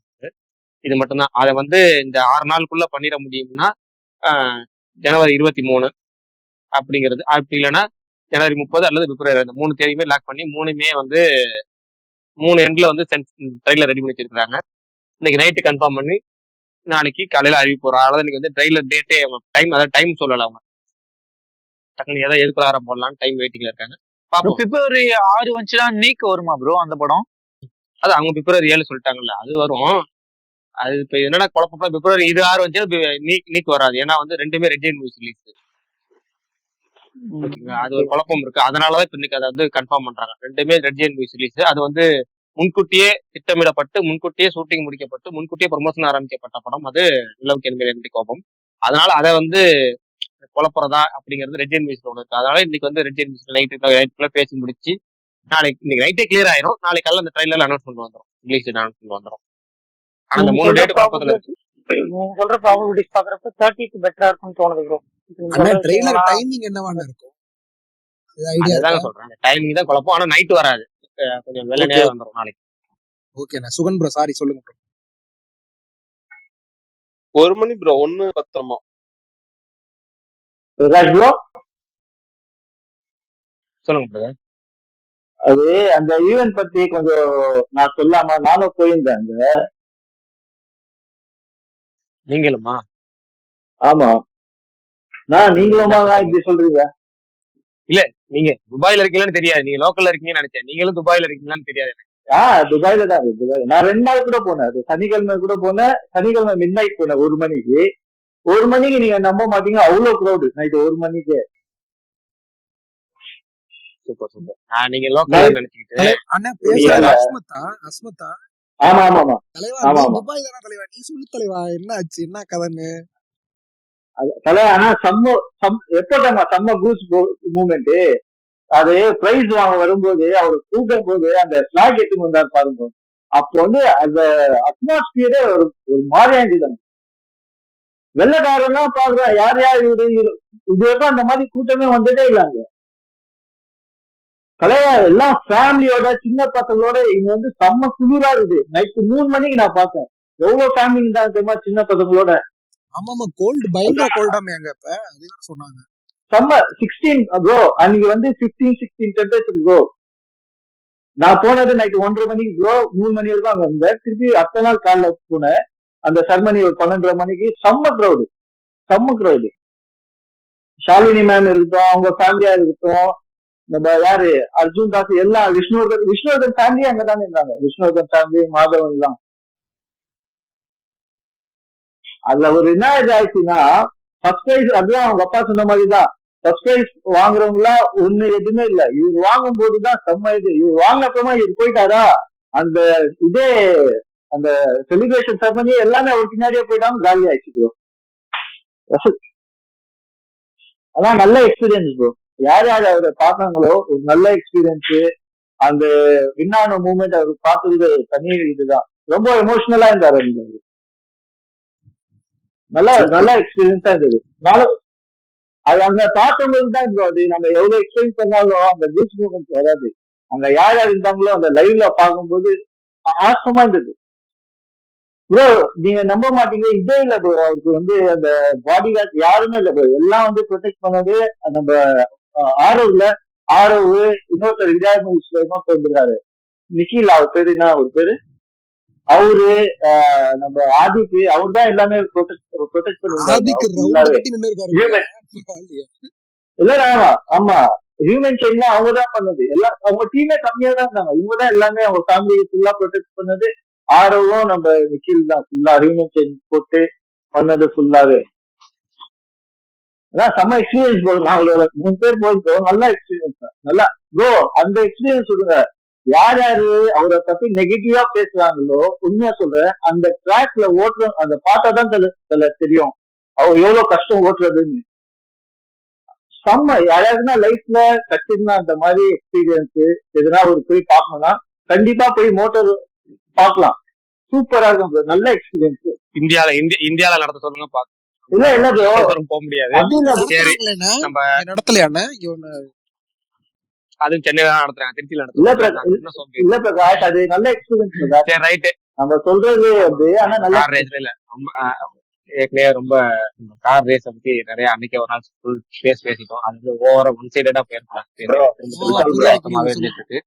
இது மட்டும்தான். அதை வந்து இந்த 6 நாளுக்குள்ள பண்ணிட முடியும்னா ஜனவரி 23 அப்படிங்கிறது. அப்படி இல்லைன்னா ஜனவரி 30 அல்லது பிப்ரவரி, அந்த 3 தேதியுமே லாக் பண்ணி 3மே வந்து 3 எண்ட்ல வந்து ட்ரைலர் ரெடி பண்ணி வச்சிருக்காங்க. இன்னைக்கு நைட்டு கன்ஃபார்ம் பண்ணி நாளைக்கு காலையில அறிவிப்பு போறோம். அதாவது இன்னைக்கு வந்து ட்ரைலர் டேட்டே டைம், அதாவது டைம் சொல்லல அவங்க. டக்குனு ஏதாவது எதிர்பார போடலான்னு டைம் வெயிட்டிங்ல இருக்காங்க. பிப்ரவரி 6 வந்துச்சுன்னா நீக்கு வருமா ப்ரோ அந்த படம்? அது அவங்க பிப்ரவரி 7 சொல்லிட்டாங்கல்ல, அது வரும். அது இப்ப என்னன்னா குழப்பம், பிப்ரவரி 6 வந்துச்சுன்னா நீக்கு வராது. ஏன்னா வந்து ரெண்டுமே ரெட் ஜெயின் மூவிஸ் ரிலீஸ். ஓகேங்களா? அது ஒரு குழப்பம் இருக்கு. அதனாலதான் இப்ப இன்னைக்கு அதை வந்து கன்ஃபார்ம் பண்றாங்க. ரெண்டுமே ரெட் ஜெயின் மூவிஸ் ரிலீஸ். அது வந்து முன்கூட்டியே திட்டமிடப்பட்டு, முன்கூட்டியே ஷூட்டிங் முடிக்கப்பட்டு, முன்கூட்டியே ப்ரொமோஷன் ஆரம்பிக்கப்பட்ட படம். அது நிலவுக்கு என்பது கோபம். அதனால அதை வந்து குழப்பறதா அப்படிங்கிறது ரெட் ஜெயின் மூவிஸ்ல ஒன்று இருக்கு. அதனால இன்னைக்கு வந்து ரெட் ஜெயின் மூவிஸ் நைட்டுக்குள்ள பேசி முடிச்சு நாளைக்கு இன்னைக்கு நைட்டே கிளியர் ஆயிரும். நாளைக்கு காலையில் அந்த ட்ரைலர் அனௌன்ஸ்மெண்ட் வந்துடும், ரிலீஸ் அனௌன்ஸ்மெண்ட் வந்துடும். ஆனா அந்த 3 டேட் குழப்பத்துல இருக்கு. நீங்க சொல்ற ப்ராபபிலிட்டிஸ் பாக்குறப்ப 30th பெட்டரா இருக்கும்னு தோணுது ப்ரோ. ட்ரெய்லர் டைமிங் என்னவான இருக்கும்? அதுதான் சொல்றேன், டைமிங் தான் குழப்பம். ஆனா நைட் வராது, கொஞ்சம் வெள்ளனே வந்துடும் நாளைக்கு. ஓகேண்ணா. சுகன் ப்ரோ, சாரி சொல்லுங்க ப்ரோ. 1 மணி ப்ரோ, 1:10 ப்ரோ சொல்லுங்க பிரதர். அது அந்த ஈவென்ட் பத்தி கொஞ்சம் நான் சொல்லாம நானும் போயிருந்தேன் அங்க. நீங்களுமா? ஆமா, நீங்களுமா இப்படி சொல்றீங்க? இல்ல, நீங்க துபாயில இருக்கீங்கன்னு தெரியாது, நீங்க லோக்கல்ல இருக்கீங்கன்னு நினைச்சேன். நீங்களும் துபாயில இருக்கீங்களான்னு தெரியாது எனக்கு. துபாயில தான் இருக்கு. துபாய் நான் 2 நாள் கூட போனேன். அது சனிக்கிழமை கூட போனேன். சனிக்கிழமை மிட் நைட் போனேன் 1 மணிக்கு. 1 மணிக்கு நீங்க நம்ப மாட்டீங்க, அவ்வளவு க்ரௌடு நைட் 1 மணிக்கு. Super super. நீங்க லோக்கல்ல நினைச்சுக்கிட்டு அண்ணா இல்ல பேசுறது இல்ல. அஸ்மத்தா ஆமா ஆமா ஆமா தலைவா, ஆமா நீ ஆமா துபாய் தானே தலைவா, நீ சொல்லு தலைவா, என்ன ஆச்சு, என்ன கதைன்னு. ஆனா செம்ம கூஸ் மூமெண்ட். அது பிரைஸ் வாங்க வரும்போது அவர் கூட்டும் போது அந்த பிளாக் எடுத்து வந்தார் பாருங்க. அப்போ வந்து அந்த அட்மாஸ்பியரே ஒரு மாதிரியா இருந்துச்சு. வெள்ளக்காரன்லாம் பாக்குறா, யார் யார் இது அந்த மாதிரி கூட்டமே வந்ததே இல்லைங்க. கலையா எல்லாம் ஃபேமிலியோட சின்ன பசங்களோட இங்க வந்து செம்ம குளிரா இருக்குது. நைட்டு 3 மணிக்கு நான் பார்த்தேன். எவ்வளவு ஃபேமிலி தான் தெரியுமா சின்ன பசங்களோட. ஆமாமா, கோல்டு பயங்கர கோல்டாமே அங்க. இப்ப அதுதான் சொன்னாங்க. செம்ம 16 ப்ரோ, அன்னைக்கு வந்து 15-16 டெம்பரேச்சர் ப்ரோ. நான் போனது நைட்டு 1:30 மணிக்கு ப்ரோ. 3 மணி வரைக்கும் அங்க இருந்தேன். திருப்பி அடுத்த நாள் காலைல போனேன். அந்த சர்மனி ஒரு 12:30 மணிக்கு. செம்ம க்ரௌடு. ஷாலினி மேம் இருக்கட்டும், அவங்க ஃபேமிலியா இருக்கட்டும், நம்ம யாரு அர்ஜுன் தாஸ் எல்லாம், விஷ்ணுவர்தன் ஃபேமிலி அங்கதானே இருந்தாங்க. விஷ்ணுவர்தன் ஃபேமிலி, மாதவன் எல்லாம். அதுல ஒரு என்ன இது ஆயிடுச்சுன்னா, ஃபர்ஸ்ட் பிரைஸ் அதுதான் அவங்க அப்பா சொன்ன மாதிரிதான். ஃபர்ஸ்ட் பிரைஸ் வாங்குறவங்க எல்லாம் ஒண்ணு எதுவுமே இல்ல. இவர் வாங்கும் போதுதான் செம்ம இது. இவர் வாங்கினப்பமா இவர் போயிட்டாரா, அந்த இதே அந்த செலிப்ரேஷன் செரமனி எல்லாமே அவர் பின்னாடியே போயிட்டாங்க, காலி ஆயிடுச்சு ப்ரோ. அதான் நல்ல எக்ஸ்பீரியன்ஸ் ப்ரோ. யார் யார் அவரை பார்த்தாங்களோ ஒரு நல்ல எக்ஸ்பீரியன்ஸ். அந்த வின்னான மூமெண்ட் அவர் பார்த்தது தனி இதுதான். ரொம்ப எமோஷனலா இருந்தாரு. நல்ல எக்ஸ்பீரியன்ஸா இருந்தது. அது அங்க பார்த்தவங்களுக்கு தான் ப்ரோ. அது நம்ம எவ்வளவு எக்ஸ்பீரியன்ஸ் பண்ணாலும் அந்த பீச் மூமெண்ட் வராது. அங்க யார் யார் இருந்தாங்களோ அந்த லைவ்ல பார்க்கும்போது ஆசமா இருந்தது ப்ரோ. நீங்க நம்ப மாட்டீங்க, இதே இல்ல ப்ரோ. அவருக்கு வந்து அந்த பாடி கார்டு யாருமே இல்ல ப்ரோ. எல்லாம் வந்து ப்ரொடெக்ட் பண்ணது நம்ம ஆரவு இன்னொருத்தர் விஜய் மூவிஸ்ல இன்னொருத்தர் இருந்தாரு, நிக்கில். அவர் பேரு என்ன, அவர் பேரு அவரு நம்ம ஆதிக்கு. அவர் தான் எல்லாமே ப்ரொடெக்ட் பண்ணுவாரு. இல்ல ஆமா, ஹியூமன் செயின்லாம் அவங்க தான் பண்ணது. எல்லாம் அவங்க டீமே கம்மியா தான் இருந்தாங்க. இவங்க தான் எல்லாமே அவங்க ஃபேமிலி ஃபுல்லா ப்ரொடெக்ட் பண்ணது. ஆரவும் நம்ம நிக்கில் தான் ஃபுல்லா ஹியூமன் செயின் போட்டு பண்ணது ஃபுல்லாவே. அதான் செம்ம எக்ஸ்பீரியன்ஸ் ப்ரோ. நாங்களோட 3 பேர் போயிருக்கோம். நல்ல எக்ஸ்பீரியன்ஸ் தான். நல்லா ப்ரோ, அந்த எக்ஸ்பீரியன்ஸ் சொல்லுங்க. யார் யாரு அவரை பத்தி நெகட்டிவா பேசுறாங்களோ, உண்மையா சொல்றேன், அந்த ட்ராக்ல ஓட்டுற அந்த பாட்டா தான் தெரியும் அவர் எவ்வளவு கஷ்டம் ஓட்டுறதுன்னு. செம்ம. யாராவதுனா லைஃப்ல கட்டிருந்தா அந்த மாதிரி எக்ஸ்பீரியன்ஸ் எதுனா ஒரு போய் பார்க்கணும்னா கண்டிப்பா போய் மோட்டார் பார்க்கலாம். சூப்பரா இருக்கும் ப்ரோ. நல்ல எக்ஸ்பீரியன்ஸ். இந்தியால நடத்த சொல்லுங்க பாக்க. இல்ல ப்ரோ, போக முடியாது. சரி, நம்ம நடத்தலையாண்ணா அதுவும் சென்னையில தான் நடத்துறாங்க, திருச்சியில நடத்துறாங்க. இல்ல பிரகாஷ், அது நல்ல எக்ஸ்பீரியன்ஸ். சரி ரைட்டு. நம்ம சொல்றது அது. ஆனா நல்ல கார் ரேஸ்ல இல்ல, ஏற்கனவே ரொம்ப கார் ரேஸ் பத்தி நிறைய அன்னைக்கு ஒரு நாள் ஃபுல் பேசிட்டோம். அது ஓவரா ஒன் சைடடா போயிருக்காங்க இருந்துட்டு.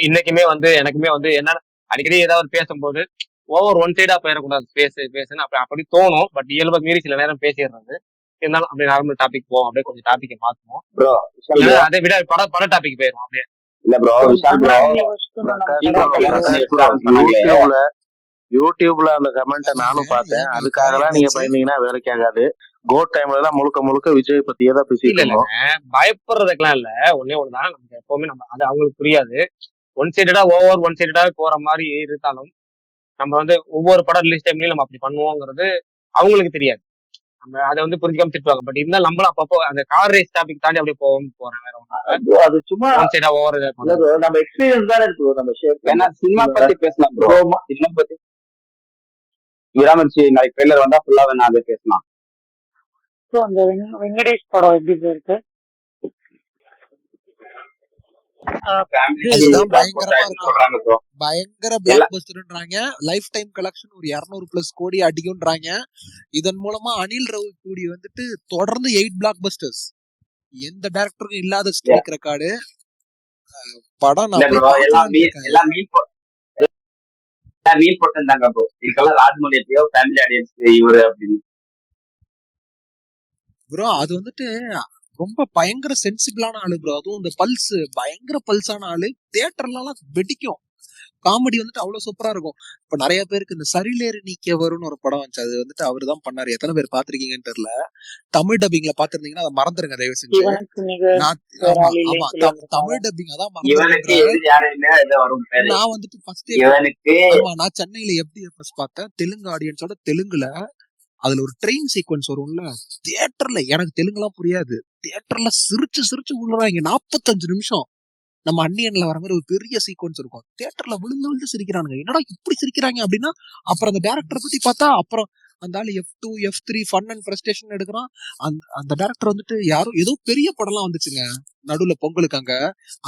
இன்னைக்குமே வந்து எனக்குமே வந்து என்ன அடிக்கடி ஏதாவது பேசும்போது ஓவர் ஒன் சைடா போயிடக்கூடாது, பேசுன்னு அப்படி தோணும். பட் இயல்பை மீறி சில நேரம் பேசிடுறது. இருந்தாலும் அப்படியே நார்மல் டாபிக் போவோம், அப்படியே கொஞ்சம் டாபிக்கை மாத்துவோம். அதை விட பல டாபிக் போயிடும் அப்படியே. இல்ல ப்ரோ, யூடியூப்ல அந்த கமெண்ட்டை நானும் பார்த்தேன். அதுக்காகலாம் நீங்க பயந்தீங்கன்னா வேலைக்கு ஆகாது. கோட் டைம்ல எல்லாம் முழுக்க விஜய் பத்தியே தான் பேசிட்டு இருக்கோம். பயப்படுறதுக்கெல்லாம் இல்ல, ஒன்னே ஒண்ணுதான். நமக்கு எப்பவுமே அது அவங்களுக்கு புரியாது. ஒன் சைடடா ஒன் சைடடா போற மாதிரி இருந்தாலும் நம்ம வந்து ஒவ்வொரு படம் ரிலீஸ் டைம்லயும் நம்ம அப்படி பண்ணுவோங்கிறது அவங்களுக்கு தெரியாது. நம்ம அதை வந்து புரிஞ்சுக்காம திட்டுவாங்க. பட் இருந்தாலும் நம்மளும் அப்பப்போ அந்த கார் ரேஸ் டாபிக் தாண்டி அப்படியே போறேன். வேற ஒண்ணு அது சும்மா ஒன் சைடா ஓவர் நம்ம எக்ஸ்பீரியன்ஸ் தானே இருக்கு. நம்ம ஏன்னா சினிமா பத்தி பேசலாம் ப்ரோ. சினிமா பத்தி விடாமரிச்சு நாளைக்கு ட்ரெய்லர் வந்தா ஃபுல்லா வேணா அதை பேசலாம். அந்த வெங்கடேஷ் படம் எப்படி இருக்கு? பயங்கர பிளாக் பஸ்டர்ன்றாங்க. லைஃப் டைம் கலெக்ஷன் ஒரு 200+ கோடி அடிக்கும்ன்றாங்க. இதன் மூலமா அனில் ராவிப்பூடி வந்துட்டு தொடர்ந்து 8 பிளாக் பஸ்டர்ஸ், எந்த டைரக்டருக்கும் இல்லாத ஸ்ட்ரைக் ரெக்கார்டு. படம் இல்ல நான் போய் ப்ரோ, எல்லாம் பார்க்கலான்னு மீன் இருக்கேன். எல்லாம் மீன் போட்டிருந்தாங்க ப்ரோ. இதுக்கெல்லாம் ராஜ்மௌலி எப்படியோ ஃபேமிலி ஆடியன்ஸ் இவரு அப்படின்னு. ப்ரோ அது வந்துட்டு ரொம்ப பயங்கர சென்சிபிளான ஆளு ப்ரோ. அதுவும் இந்த பல்ஸ் பயங்கர பல்ஸான ஆளு. தியேட்டர்லாம் வெடிக்கும். காமெடி வந்துட்டு அவ்வளவு சூப்பரா இருக்கும். இப்ப நிறைய பேருக்கு இந்த சரிலேறு நீக்க வரும்னு ஒரு படம் வந்துச்சு. அது வந்துட்டு அவரு தான் பண்ணாரு. எத்தனை பேர் பாத்திருக்கீங்கன்னு தெரியல. தமிழ் டப்பிங்ல பாத்திருந்தீங்கன்னா அதை மறந்துருங்க தயவு செஞ்சு. இவனுக்கு நிகர் நான் வேற ஆமா ஆள் ஆமா இல்லைன்னு சொல்லி வந்திருக்காங்க. தமிழ் டப்பிங் அதான் இவனுக்கு மறந்துருங்கன்றாரு. எதிர் யாருமே இதை வரும் பேரு. நான் வந்துட்டு ஃபர்ஸ்ட் இவனுக்கு ஆமா நான் சென்னையில FDFS பார்த்தேன். தெலுங்கு ஆடியன்ஸோட தெலுங்குல அதுல ஒரு ட்ரெயின் சீக்வன்ஸ் வரும்ல. தியேட்டர்ல எனக்கு தெலுங்குலாம் புரியாது. தியேட்டர்ல சிரிச்சு சிரிச்சு விழுறாங்க. 45 நிமிஷம் நம்ம அன்னியன்ல வர மாதிரி ஒரு பெரிய சீக்வன்ஸ் இருக்கும். தியேட்டர்ல விழுந்து விழுந்து சிரிக்கிறானுங்க. என்னடா இப்படி சிரிக்கிறாங்க அப்படின்னா அப்புறம் அந்த டேரக்டரை பத்தி பார்த்தா அப்புறம் அந்த ஆளு F2 F3 fun and frustration எடுக்கிறான். அந்த டேரக்டர் வந்துட்டு யாரும் ஏதோ பெரிய படம்லாம் வந்துச்சுங்க நடுவுல பொங்கலுக்கு அங்க.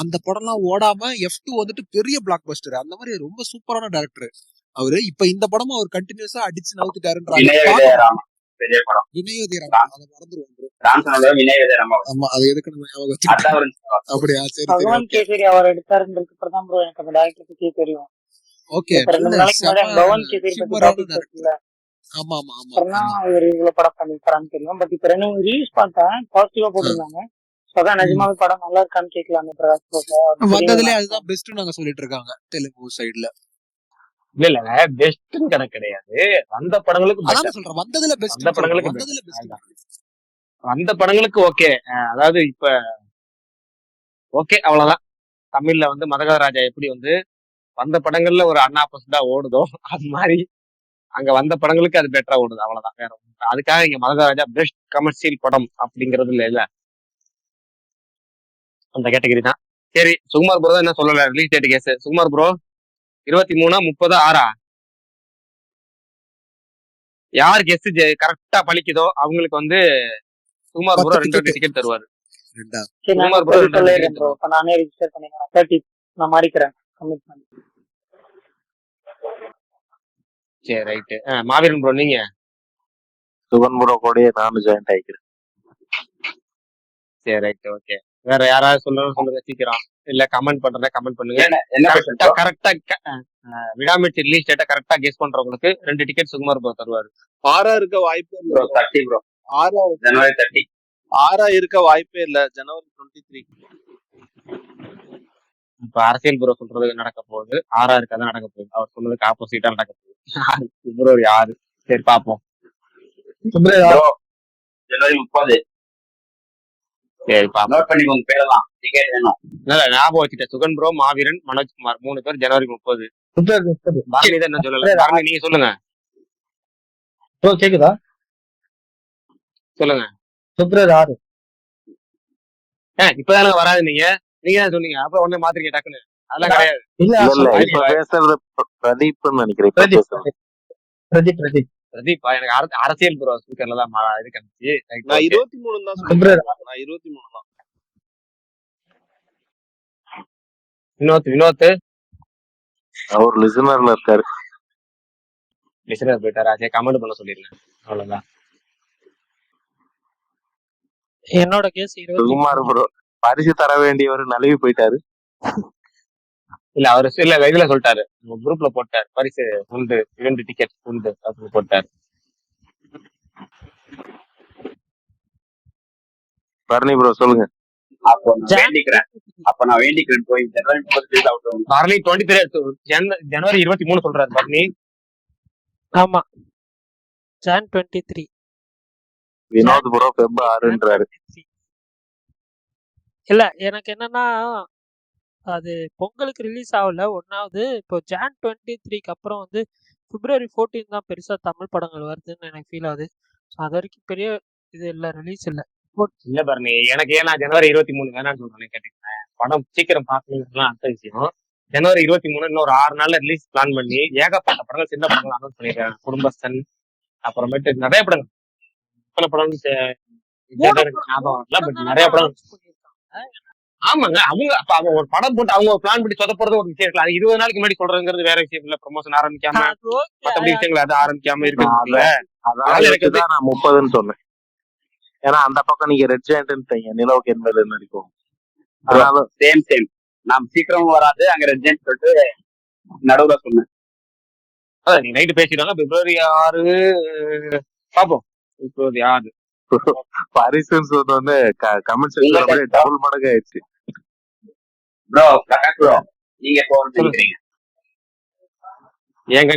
அந்த படம்லாம் ஓடாம F2 வந்துட்டு பெரிய பிளாக் பஸ்டர். அந்த மாதிரி ரொம்ப சூப்பரான டேரக்டர் அவரு. இப்ப இந்த படமும் அவர் கண்டினியூஸா அடிச்சு நவுத்திட்டாருன்றாங்க. வினய விஜயராம பெரிய படம். வினயோதயராமன் அதை மறந்துருவோம் bro. ராம்சனோட வினய விஜயராம ஆமா அது எதுக்கு நம்ம ஞாபகம் வச்சுக்கிட்டோம். அதான் ஒரு அப்படியா சரி சரி பகவான் ஓகே கேசரி அவர் எடுத்தாருன்றதுக்கு அப்புறம் தான் ப்ரோ எனக்கு அந்த டேரக்டர் பத்தியே தெரியும். ஓகே. இப்ப 2 நல்ல நாளைக்கு முன்னாடி செம அந்த பகவான் கேசரி பத்தி ஹியூமரான டாபிக் டேரக்டர். இருக்குல்ல, ஆமா ஆமா ஆமா அப்புறம் தான் ஆமா இவர் இவ்வளவு படம் பண்ணிருக்காரான்னு தெரியும். பட் இப்ப 2 ரீல்ஸ் பார்த்தேன், பாசிட்டிவா போட்டிருந்தாங்க. So அதான் நிஜமாவே படம் நல்லா இருக்கான்னு கேட்கலாமே பிரகாஷ் ப்ரோ. வந்ததுலயே அதுதான் பெஸ்ட் நாங்க சொல்லிட்டு இருக்காங்க தெலுங்கு சைடுல. இல்ல இல்ல பெஸ்ட்னு கணக்கு கிடையாது. வந்த படங்களுக்கு அதான் பெட்டர். சொல்றேன் வந்ததுல வந்த பெஸ்ட் படங்களுக்கு வந்ததுல பெட்டர். பெஸ்ட். அதுதான் வந்த படங்களுக்கு ஓகே. அதாவது இப்ப ஓகே அவ்வளவுதான். தமிழ்ல வந்து மதகராஜா எப்படி வந்து வந்த படங்கள்ல ஒரு அன்ஆப்போசிட்டா ஓடுதோ அது மாதிரி அங்க வந்த படங்களுக்கு அது பெட்டரா ஓடுது. அவ்வளவுதான், வேற ஒண்ணும் இல்ல. அதுக்காக இங்க மதகராஜா பெஸ்ட் கமர்ஷியல் படம் அப்படிங்கிறது இல்ல அந்த கேட்டகரி தான். சரி, சுகுமார் ப்ரோ தான் என்ன சொல்லல release date case. Sukumar bro 23 30 6 யார் கெஸ்ட் கரெக்டா பழிக்குதோ அவங்களுக்கு வந்து சுகுமார் ப்ரோ 10 2 டிக்கெட் டிக்கெட் தருவாரு. ரெண்டா. சரி நான் சுகுமார் ப்ரோ இப்ப 2 சொல்லிடுறேன் டிக்கெட் ப்ரோ. தருவாரு. இப்ப நானே ரெஜிஸ்டர் பண்ணிக்கிறேன். 30 நான் மாறிக்கிறேன் கமிட்மெண்ட். சரி ரைட்டு. மாவீரன் ப்ரோ நீங்க சுகன் ப்ரோ கூட நானும் ஜாயின்ட் ஆகிக்கிறேன். சரி ரைட் ஓகே. வேற யாராவது சொல்லணும் சொல்லுங்க சீக்கிரம். இல்ல கமெண்ட் பண்றதா கமெண்ட் பண்ணுங்க. என்ன question கரெக்டா bro? கரெக்டா விடாமிச்சு ரிலீஸ் டேட்டா கரெக்டா கெஸ் பண்றவங்களுக்கு 2 டிக்கெட் சுகுமார் ப்ரோ தருவாரு. ஆறா இருக்க வாய்ப்பே இல்ல bro ப்ரோ. 30 bro. ஆறா ஜனவரி 30. ஆறா இருக்க வாய்ப்பே இல்ல. ஜனவரி 23. இப்ப அரசியல் ப்ரோ சொல்றது நடக்க போகுது. 6 இருக்காதான் நடக்க போகுது. அவர் சொன்னதுக்கு ஆப்போசிட்டா நடக்க போகுது. பிப்ரவரி 6. சரி பாப்போம். bro ஜனவரி 30. சரி பாப்போம். நோட் பண்ணிக்கோங்க பேரெல்லாம். டிக்கெட் வேணும். இல்ல ஞாபகம் வச்சுட்டேன். சுகன் ப்ரோ, மாவீரன், மனோஜ்குமார் 3 பேர் ஜனவரி 30. பரணி தான் என்ன சொல்லல. பரணி நீங்க சொல்லுங்க ப்ரோ கேக்குதா? சொல்லுங்க. பிப்ரவரி 6. இப்பதானே வராது நீங்க நீங்க தான் சொன்னீங்க. அப்புறம் உடனே மாத்திரிக்க டக்குன்னு. அதெல்லாம் கிடையாது. இல்ல இல்ல இல்ல வாய்ப்பு இப்ப வாய்ப்பு. பேசுறது பிரதீப்னு நினைக்கிறேன். இப்ப பிரதீப் பேசுறது பிரதீப் பிரதீப் எனக்கு அரசியல் ப்ரோ ஸ்பீக்கர்ல தான் இது கணிச்சு. ரைட் நான் ஓகே. 23 தான் பிப்ரவரி சொல்லிருக்கேன். நான் 23 தான். வினோத் அவர் லிசனர்ல இருக்காரு. லிசனர் போயிட்டாரா? சரி கமெண்ட் பண்ண சொல்லிருங்க. அவ்வளவுதான். என்னோட கேஸ் சுகுமார் 23. ப்ரோ பரிசு தர வேண்டியவர் நழுவி போயிட்டாரு. இல்ல அவரு இல்ல இதுல சொல்லிட்டாரு. குரூப்ல போட்டார் பரிசு உண்டு 2 டிக்கெட் உண்டு அப்படின்னு போட்டார். பரணி ப்ரோ சொல்லுங்க. அப்போ நான் வேண்டிக்கிறேன் போய் ஜனவரி 30 அவுட் ஆகும். பரணி 23 ஜனவரி 23 சொல்றாரு பரணி. ஆமா ஜான் 23. வினோத் ப்ரோ ஃபெப் 6ன்றாரு. இல்ல எனக்கு என்னன்னா அது பொங்கலுக்கு ரிலீஸ் ஆகல ஒன்னாவது. இப்போ ஜான் 23க்கு அப்புறம் வந்து பிப்ரவரி 14 தான் பெருசா தமிழ் படங்கள் வருதுன்னு எனக்கு ஃபீல் ஆகுது. ஸோ அது வரைக்கும் பெரிய இது இல்ல, ரிலீஸ் இல்ல. இல்ல பரணி எனக்கு ஏன் நான் ஜனவரி 23 வேணாம்னு சொல்றேன் கேட்டுக்கிறேன். படம் சீக்கிரம் பார்க்கணும்லாம் அடுத்த விஷயம். ஜனவரி 23 இன்னும் ஒரு 6 நாள்ல ரிலீஸ் பிளான் பண்ணி ஏகப்பட்ட படங்கள் சின்ன படங்கள் அனௌன்ஸ் பண்ணிருக்காங்க. குடும்பஸ்தன் அப்புறமேட்டு நிறைய படங்கள். எத்தனை படம் ஞாபகம் வரல. பட் நிறைய படம். ஆமாங்க அவங்க அப்ப அவங்க ஒரு படம் போட்டு அவங்க ஒரு பிளான் பண்ணி சொதப்படுறது ஒரு விஷயம் இருக்கலாம். அது 20 நாளைக்கு முன்னாடி சொல்றதுங்கிறது வேற விஷயம் இல்ல. ப்ரொமோஷன் ஆரம்பிக்காம அது ஓகே. மத்தபடி விஷயங்கள் அது ஆரம்பிக்காம இருக்குல்ல. அதான் அதனால எனக்கு வந்து தான் நான் 30ன்னு சொன்னேன். ஏன்னா அந்த பக்கம் நீங்க ரெட் ஜெயண்ட்ன்றீங்க, நிலவுக்கு என்பது நடிக்கும். அதனால சேம் நான் சீக்கிரம் வராது அங்க ரெட்ஜென்ட் சொல்லிட்டு நடுவுல சொன்னேன். அதான் நீ நைட்டு பேசிடுவாங்க. பிப்ரவரி 6 பார்ப்போம். பிப்ரவரி 6 பரிசுன்னு சொன்னோடனே கமெண்ட் செக்ஷன் உங்கள்ட்ட அப்படியே டபுள் மடங்கு ஆயிடுச்சு. ப்ரோ பிரகாஷ் ப்ரோ நீங்க எப்போ வந்து சொல்லுங்க. நினைக்கிறீங்க? என்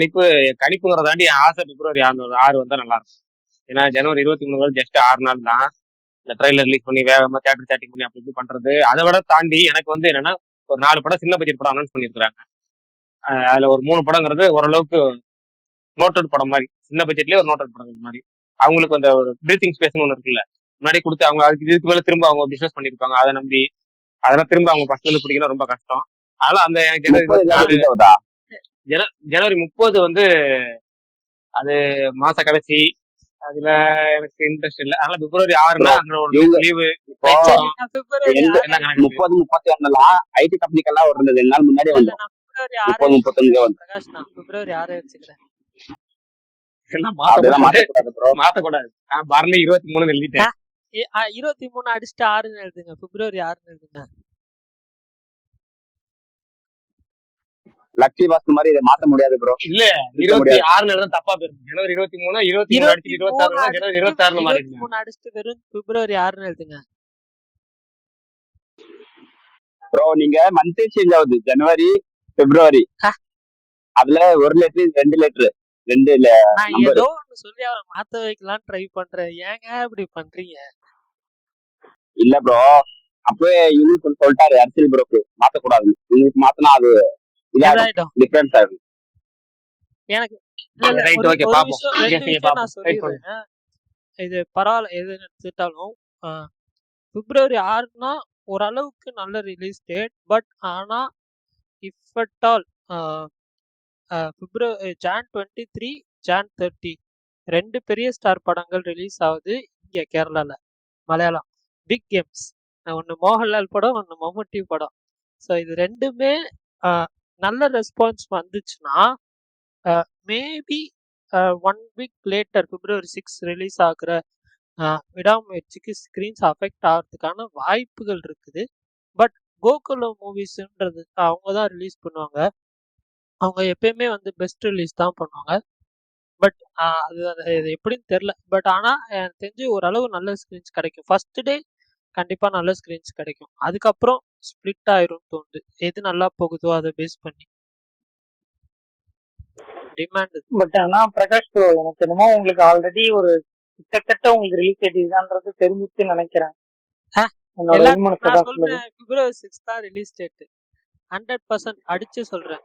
கணிப்புங்கிறத தாண்டி என் ஆசை பிப்ரவரி 6 வந்தா நல்லா இருக்கும். ஏன்னா ஜனவரி 23 ஜஸ்ட் 6 நாள் தான். இந்த ட்ரெய்லர் ரிலீஸ் பண்ணி வேகமா தேட்டர் சாட்டிங் பண்ணி அப்படி இப்படி பண்றது. அதை விட தாண்டி எனக்கு வந்து என்னன்னா ஒரு 4 படம் சின்ன பட்ஜெட் படம் அனௌன்ஸ் பண்ணியிருக்காங்க. அதுல ஒரு 3 படங்கிறது ஓரளவுக்கு நோட்டட் படம் மாதிரி, சின்ன பட்ஜெட்லயே ஒரு நோட்டட் படம் மாதிரி. அவங்களுக்கு அந்த ஒரு பிரீத்திங் ஸ்பேஸ்னு ஒன்று இருக்குல்ல, முன்னாடி கொடுத்து அவங்க அதுக்கு இதுக்கு மேல திரும்ப அவங்க பிசினஸ் பண்ணிருப்பாங்க. அதை நம்பி அதெல்லாம் திரும்ப அவங்க ஃபர்ஸ்ட்ல பிடிக்கணும் ரொம்ப கஷ்டம். அதனால அந்த எனக்கு ஜனவரி 30 வந்து அது மாச கடைசி, அதுல எனக்கு இன்ட்ரெஸ்ட் இல்லை. அதனால பிப்ரவரி 6னா அங்க ஒரு லீவு இப்போ பிப்ரவரி எந்த 6 என்ன கணக்கு 30 31 ஐடி கம்பெனிக்கெல்லாம் ஒரு 2 நாள் முன்னாடி இல்ல வந்துடும். நான் பிப்ரவரி 30 6 35 வந்து பிரகாஷ், நான் பிப்ரவரி 6 வச்சுக்கிறேன். எல்லாம் அதெல்லாம் மாத்தக்கூடாது மாற்றக்கூடாது ப்ரோ. மாத்தக்கூடாது. நான் பரணி 23 எழுதிட்டேன். 23 அடிச்சுட்டு 6ன்னு எழுதுங்க, பிப்ரவரி 6ன்னு எழுதுங்க. லக்ஷ்மி பாஸ்கர் மாதிரி இதை மாத்த முடியாது ப்ரோ. இல்ல இருக்க முடியாது. 26 தான் தப்பா போயிருக்கு. ஜனவரி 23 அடிச்சுட்டு 26 ஜனவரி 26 மாறிடுங்க. 23 அடிச்சுட்டு வெறும் பிப்ரவரி 6ன்னு எழுதுங்க. ப்ரோ நீங்க மந்த் சேஞ்ச் ஆகுது, ஜனவரி பிப்ரவரி. அதுல 1 லெட்டர் 2 லெட்டர் 2 நான் நம்பர் ஏதோ ஒண்ணு சொல்லி அவரை மாத்த வைக்கலாம் ட்ரை பண்றேன். ஏங்க இப்படி பண்றீங்க? இல்ல ப்ரோ. அப்பவே யூனிட் சொல்லிட்டாரு அரசியல் ப்ரோக்கு மாத்தக்கூடாது. உங்களுக்கு மாத்தினா அது இதாகும், இதாயிடும். டிஃபரன்ஸ் ஆகும். எனக்கு இல்ல இல்ல ரைட் ஒரு ஓகே ஒரு பாப்போம். விஷயம் 2 நீங்க விஷயம் பாப்போம். நான் ரைட் பண்ணுங்க. சொல்லிடுறேன். இது பரவாயில்ல எது எடுத்துட்டாலும் பிப்ரவரி 6னா ஓரளவுக்கு நல்ல ரிலீஸ் டேட். பட் ஆனா if at all John 23 John 30 2 பெரிய ஸ்டார் படங்கள் ரிலீஸ் ஆகுது இங்க கேரளால. மலையாளம் பிக் கேம்ஸ், ஒன்னு மோகன்லால் படம், ஒன்னு மம்முட்டி படம். ஸோ இது ரெண்டுமே நல்ல ரெஸ்பான்ஸ் வந்துச்சுன்னா மேபி 1 வீக் லேட்டர் பிப்ரவரி 6 ரிலீஸ் ஆகுற விடாமுயற்சிக்கு ஸ்க்ரீன்ஸ் அஃபெக்ட் ஆகிறதுக்கான வாய்ப்புகள் இருக்குது. பட் கோகுலம் மூவிஸ்ன்றது அவங்க தான் ரிலீஸ் பண்ணுவாங்க. அவங்க எப்பயுமே வந்து பெஸ்ட் ரிலீஸ் தான் பண்ணுவாங்க. பட் அது எப்படின்னு தெரில. பட் ஆனால் எனக்கு தெரிஞ்சு ஓரளவு நல்ல ஸ்க்ரீன்ஸ் கிடைக்கும். ஃபர்ஸ்ட் டே கண்டிப்பாக நல்ல ஸ்க்ரீன்ஸ் கிடைக்கும். அதுக்கப்புறம் ஸ்ப்ளிட் ஆயிரும்னு தோணுது, எது நல்லா போகுதோ அதை பேஸ் பண்ணி டிமாண்ட். பட் ஆனா பிரகாஷ் ப்ரோ எனக்கு என்னமோ உங்களுக்கு ஆல்ரெடி ஒரு கிட்டத்தட்ட உங்களுக்கு ரிலீஸ் டேட் இதுதான்றது தெரிஞ்சுட்டு நினைக்கிறேன். என்னோட எல்லாரும் விமர்சனம் நான் பிரகாஷ் ப்ரோ. சொல்றேன் பிப்ரவரி 6 தான் ரிலீஸ் டேட். 100% அடிச்சு சொல்றேன்.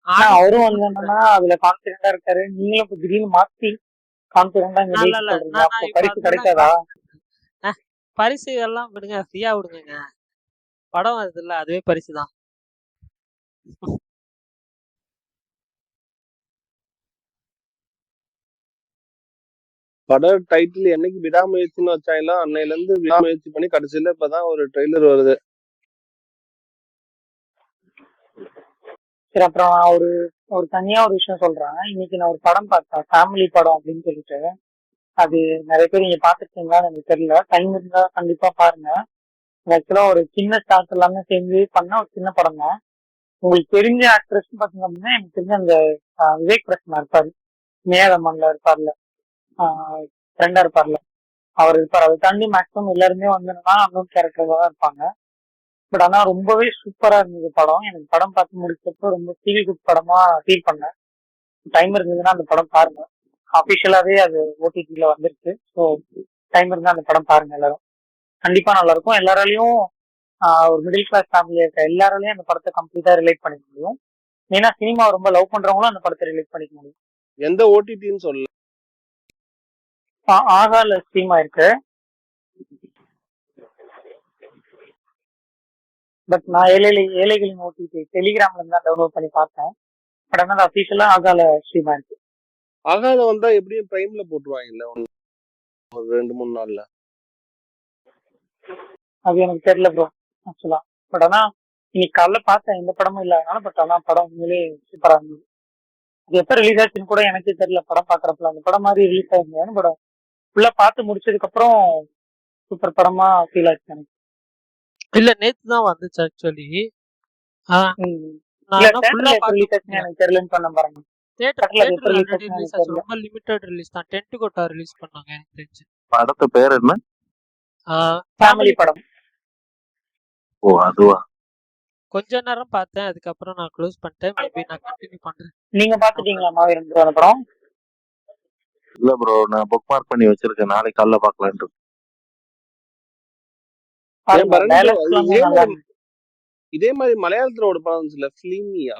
ஆனா ஆடி அவரும் வந்து என்னன்னா அதுல கான்பிடென்டா இருக்காரு. நீங்களும் இப்ப திடீர்னு மாத்தி கான்பிடென்டா இங்க இல்ல டேட் இல்ல சொல்றீங்க. நான் அப்போ இப்ப பரிசு அதெல்லாம் கிடைக்காதா? பரிசு எல்லாம் விடுங்க, ஃப்ரீயா விடுங்க. படம் வருது இல்ல, அதுவே பரிசு தான். படம் டைட்டில் என்னைக்கு விடாமுயற்சின்னு வச்சாங்களோ அன்னையில இருந்து விடாமுயற்சி பண்ணி கடைசியில இப்பதான் ஒரு ட்ரெய்லர் வருது. சரி அப்புறம் நான் ஒரு தனியா ஒரு விஷயம் சொல்றேன். இன்னைக்கு நான் ஒரு படம் பார்த்தேன், ஃபேமிலி படம் அப்படின்னு சொல்லிட்டு. அது நிறைய பேர் நீங்க பாத்துருக்கீங்களான்னு எனக்கு தெரியல. டைம் இருந்தா கண்டிப்பா பாருங்க. ஆக்சுவலா ஒரு சின்ன ஸ்டார்ஸ் எல்லாமே சேர்ந்து பண்ண ஒரு சின்ன படம் தான். உங்களுக்கு தெரிஞ்ச ஆக்ட்ரஸ் பாத்தீங்க அப்படின்னா எனக்கு தெரிஞ்ச அந்த விவேக் பிரசன்னா இருப்பாரு, மேயரமன்ல இருப்பார்ல, ஃப்ரெண்டா இருப்பார்ல, அவர் இருப்பார். அதை தாண்டி மேக்ஸிமம் எல்லாருமே வந்து என்னன்னா அன்னோன் கேரக்டர் தான் இருப்பாங்க. பட் ஆனா ரொம்பவே சூப்பரா இருந்தது படம். எனக்கு படம் பார்த்து முடிச்சப்போ ரொம்ப ஃபீல் குட் படமா ஃபீல் பண்ணேன். டைம் இருந்ததுன்னா அந்த படம் பாருங்க. அபிஷியலாவே அது ஓடிடில வந்துருச்சு. ஸோ டைம் இருந்தா அந்த படம் பாருங்க எல்லாரும். கண்டிப்பா நல்லா இருக்கும். எல்லாராலையும் ஒரு மிடில் கிளாஸ் ஃபேமிலியா இருக்க எல்லாராலையும் அந்த படத்தை கம்ப்ளீட்டா ரிலேட் பண்ணிக்க முடியும். ஏன்னா சினிமா ரொம்ப லவ் பண்றவங்களும் அந்த படத்தை ரிலேட் பண்ணிக்க முடியும். எந்த ஓடிடின்னு சொல்லல. ஆகால ஸ்ட்ரீம் ஆயிருக்கு. பட் நான் ஏழைகளின் ஓடிடி டெலிகிராம்ல இருந்தா டவுன்லோட் பண்ணி பார்த்தேன். பட் ஆனால் அபிஷியலா ஆகால ஸ்ட்ரீம் ஆயிருக்கு. ஆகாத வந்தா எப்படியும் பிரைம்ல போட்டுருவாங்கல்ல ஒரு 2-3 நாள்ல. அது எனக்கு தெரியல ப்ரோ ஆக்சுவலா. பட் ஆனா இன்னைக்கு காலைல பார்த்தேன், எந்த படமும் இல்லாதனால. பட் ஆனா படம் உண்மையிலே சூப்பரா இருந்தது. அது எப்ப ரிலீஸ் ஆச்சுன்னு கூட எனக்கே தெரியல. படம் பாக்குறப்பல அந்த படம் மாதிரி ரிலீஸ் ஆயிருந்தேன். படம் ஃபுல்லா பார்த்து முடிச்சதுக்கு அப்புறம் சூப்பர் படமா ஃபீல் ஆச்சு எனக்கு. இல்ல நேத்து தான் வந்துச்சு ஆக்சுவலி. நான் இல்ல இன்னும் ஃபுல்லா தேட்டர்ல எப்ப பார்க்க ரிலீஸ் ஆச்சுன்னு முடியல. எனக்கு தெரியலன்னு சொன்ன பாருங்க. தேட்டர்ல எப்ப தியேட்டர்ல ரிலீஸ் ஆல்ரெடி ஆச்சுன்னு ரிலீஸ் எனக்கு ஆச்சு. தெரியல. ரொம்ப லிமிட்டட் ரிலீஸ் தான். டென்ட் கோட்டா ரிலீஸ் பண்ணாங்க எனக்கு தெரிஞ்சு. படத்து பேர் என்ன? ஃபேமிலி ஃபேமிலி படம். ஓ அதுவா? கொஞ்ச நேரம் பார்த்தேன். அதுக்கப்புறம் நான் க்ளோஸ் பண்ணிட்டேன். மேபி நான் கண்டினியூ பண்றேன். நீங்க பாத்துட்டீங்களா மாவீரன் bro அந்த படம்? இல்ல ப்ரோ, நான் புக் மார்க் பண்ணி வச்சிருக்கேன். நாளைக்கு காலைல பார்க்கலான்ட்டு இருக்கேன். ஏன் பாருங்க பரணி ப்ரோ, டைலாக்ஸ் எல்லாமே இதே நல்லா மாதிரி இதே மாதிரி மலையாளத்துல ஒரு படம் வந்துச்சுல, ஃபிலிமியா,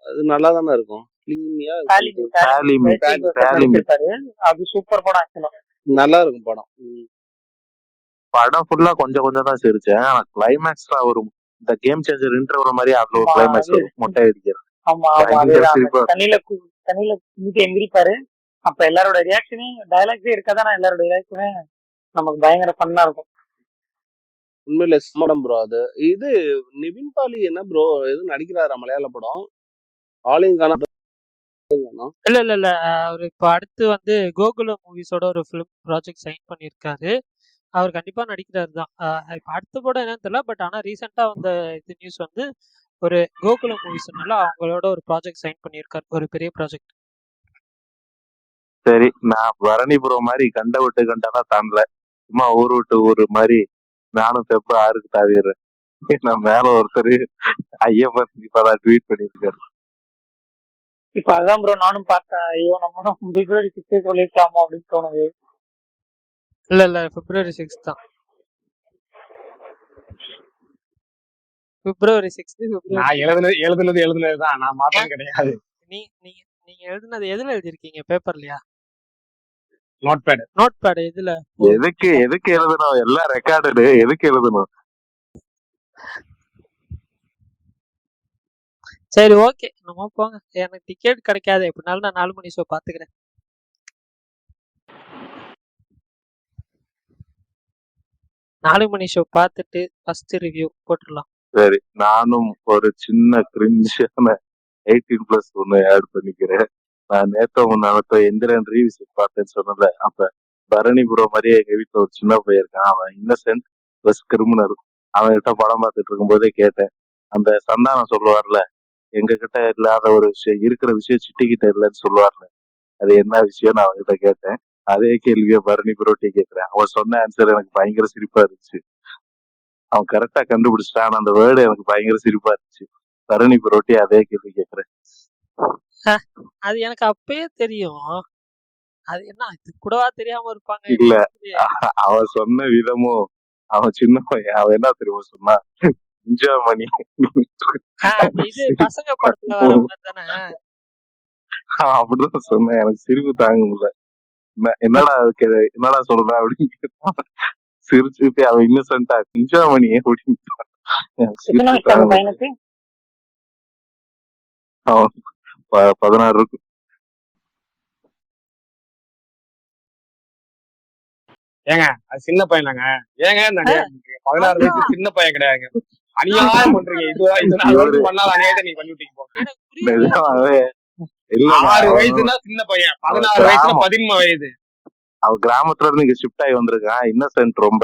அது நல்லா தானே இருக்கும். ஃபிலிமியா சாலிமி சாலிமி ரைட்டிங் ஜோசப் சாலிமி நடிச்சிருப்பாரு. அது சூப்பர் படம் ஆக்சுவலா. நல்லா இருக்கும் படம். படம் ஃபுல்லா கொஞ்சம் கொஞ்சம் தான் சிரிச்சேன். ஆனா கிளைமேக்ஸ்ல ஒரு இந்த கேம் சேஞ்சர் இன்டர்வல் மாதிரி அதுல ஒரு ஆமா கிளைமேக்ஸ் அது வரும். மொட்டை அடிக்கிறது ஆமா ஆமா பயங்கர அதேதான். அந்த சிரிப்பா. தண்ணியில குதித்து எந்திரிப்பாரு. அப்ப எல்லாரோட ரியாக்ஷனே டைலாக்ஸே இருக்காதானா, எல்லாரோட ரியாக்ஷனே நமக்கு பயங்கர ஃபன்னா இருக்கும். உண்மையில படம் ப்ரோ அது. இது நிவின் பாலி என்ன ப்ரோ எதுவும் நடிக்கிறாரா மலையாள படம்? ஆளையும் காணோம். இல்ல இல்ல இல்ல அவர் இப்போ அடுத்து வந்து கோகுலம் மூவிஸோட ஒரு ஃபிலிம் ப்ராஜெக்ட் சைன் பண்ணியிருக்காரு. அவர் கண்டிப்பா நடிக்கிறாரு தான். இப்போ அடுத்த படம் என்னன்னு தெரியல. பட் ஆனா ரீசெண்டா வந்த இது நியூஸ் வந்து ஒரு கோகுலம் மூவிஸ்னால அவங்களோட ஒரு ப்ராஜெக்ட் சைன் பண்ணியிருக்காரு. ஒரு பெரிய ப்ராஜெக்ட். சரி, நான் பரணி ப்ரோ மாதிரி கண்ட விட்டு கண்டெல்லாம் தாண்டல. சும்மா ஊர் விட்டு ஊர் மாதிரி நானும் Feb 6க்கு தாவிடுறேன். நான் மேல ஒருத்தர் ஐயப்பன் இப்பதான் ட்வீட் பண்ணியிருக்காரு. இப்ப அதான் ப்ரோ நானும் பார்த்தேன். ஐயோ நம்மளும் பிப்ரவரி 6 சொல்லிருக்கலாமா அப்படின்னு தோணுது. இல்ல இல்ல February 6 தான். February 6 நான் எழுதுனதுதான், நான் மாற்றம் கிடையாது. நீங்க எழுதுனது எதுல எழுதிருக்கீங்க? பேப்பர்லயா? நோட் பேட் இதுல எதுக்கு எழுதணும்? எல்லாம் ரெக்கார்டு. எதுக்கு எழுதணும்? சரி ஓகே, நம்ம போங்க. எனக்கு டிக்கெட் கிடைக்காது. எப்படினாலும் நான் 4 மணி ஷோ பாத்துக்கிறேன். நாலு மணி ஷோ பார்த்துட்டு ஃபர்ஸ்ட் ரிவ்யூ போட்டுடலாம். சரி, நானும் ஒரு சின்ன கிரிஞ்சான 18+ ஒண்ணு ஆட் பண்ணிக்கிறேன். நான் நேத்த முன்னாடி எந்திரன் ரீவிசிட் பார்த்தேன்னு சொன்னல, அப்ப பரணி ப்ரோ மாதிரியே எங்க வீட்டுல ஒரு சின்ன பையன் இருக்கான். அவன் இன்னசென்ட் பிளஸ் கிரிமினல். அவன் கிட்ட படம் பார்த்துட்டு இருக்கும் போதே கேட்டேன். அந்த சந்தானம் சொல்லுவார்ல, எங்க கிட்ட இல்லாத ஒரு விஷயம், இருக்கிற விஷயம் சிட்டிக்கிட்ட இல்லைன்னு சொல்லுவார்ல, அது என்ன விஷயம் நான் அவன்கிட்ட கேட்டேன். அதே கேள்வியை பரணி ப்ரோட்டி கேட்கிறேன். அவன் சொன்ன ஆன்சர் எனக்கு பயங்கர சிரிப்பா இருந்துச்சு. அவன் கரெக்டா கண்டுபிடிச்சிட்டான். ஆனா அந்த வேர்டு எனக்கு பயங்கர சிரிப்பா இருந்துச்சு. பரணி ப்ரோட்டி அதே கேள்வி கேட்கிறேன். அது எனக்கு அப்பயே தெரியும். அது என்ன இது கூடவா தெரியாம இருப்பாங்க? இல்ல, அவன் சொன்ன விதமும், அவன் சின்ன பையன், அவன் என்ன தெரியுமா சொன்னா, மணி இது பசங்க படத்துல வர மாதிரி தானே. அப்படிதான் சொன்னேன். எனக்கு சிரிப்பு தாங்க முடியல. என்னடா சொல்றேன் அப்படின்னு கேட்டான். சிரிச்சுட்டு அவன் இன்னசென்டா மணி அப்படின்னு பையனுக்கு அவன் 16 இருக்கும். ஏங்க அது சின்ன பையனாங்க. ஏங்க 16 வயசு சின்ன பையன் கிடையாதுங்க. அநியாயம் பண்றீங்க. இது பண்ணாத அநியாயத்தை நீங்க பண்ணிவிட்டீங்க போங்க. நிஜமாவே இல்ல, 6 வயசுனா சின்ன பையன், 16 வயசுனா 13 வயது. அவன் கிராமத்துல இருந்து இங்க ஷிஃப்ட் ஆகி வந்திருக்கான். இன்னசென்ட் ரொம்ப,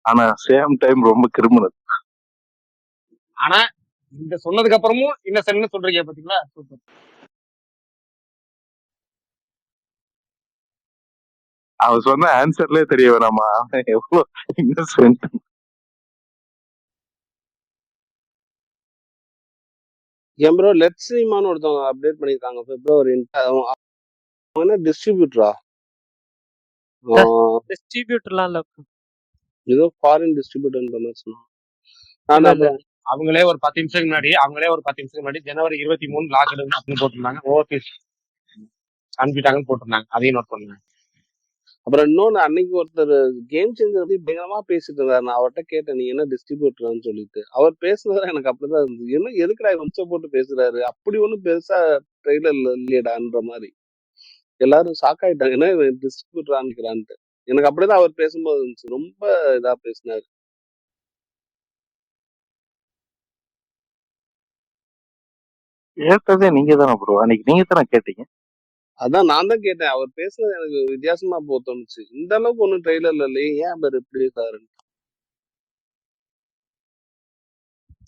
ஆனா சேம் டைம் ரொம்ப கிரிமினல். ஆனா இந்த சொன்னதுக்கு அப்புறமும் இன்னசென்ட்னு சொல்றீங்க பாத்தீங்களா? சூப்பர். அவன் சொன்ன ஆன்சர்லயே தெரிய வேணாமா அவன் எவ்வளவு இன்னசென்ட். ஏன் ப்ரோ லெட் ஸ்ட்ரீமான்னு ஒருத்தவங்க அப்டேட் பண்ணிருக்காங்க February. அவங்க என்ன டிஸ்ட்ரிபியூட்டரா? டிஸ்ட்ரிபியூட்டர்லாம் இல்ல. ஏதோ ஃபாரின் டிஸ்ட்ரிபியூட்டர்ன்ற மாதிரி சொன்னாங்க. அவங்களே ஒரு 10 நிமிஷம் முன்னாடி ஜனவரி 23 லாக்டவுன் அப்படின்னு போட்டிருந்தாங்க. ஓவர்சீஸ் அனுப்பிட்டாங்கன்னு போட்டிருந்தாங்க. அதையும் நோட் பண்ணுங்க. அப்புறம் இன்னொன்னு, அன்னைக்கு ஒருத்தர் கேம் சேஞ்சர் பத்தி பயங்கரமா பேசிட்டு இருந்தாரு. நான் அவர்கிட்ட கேட்டேன், நீ என்ன டிஸ்ட்ரிபியூட்டர்னு சொல்லிட்டு. அவர் பேசுனது எனக்கு அப்படிதான் இருந்துச்சு. என்ன எதுக்குடா வம்சம் போட்டு பேசுறாரு, அப்படி ஒண்ணும் பெருசா ட்ரெய்லர்ல இல்லையடான்ற மாதிரி எல்லாரும் ஷாக் ஆயிட்டாங்க. என்ன டிஸ்ட்ரிபியூட்டர் ஆனிக்கிறான்ட்டு. எனக்கு அப்படிதான் அவர் பேசும்போது இருந்துச்சு. ரொம்ப இதா பேசினாரு. ஏத்ததே நீங்க தானே ப்ரோ, அன்னைக்கு நீங்க தானே கேட்டீங்க. அதான் நான் தான் கேட்டேன். அவர் பேசுனது எனக்கு வித்தியாசமா தோணுச்சு. இந்த அளவுக்கு ஒன்னும் ட்ரெய்லர்ல இல்லையே, ஏன் அவர் இப்படி இருக்காரு?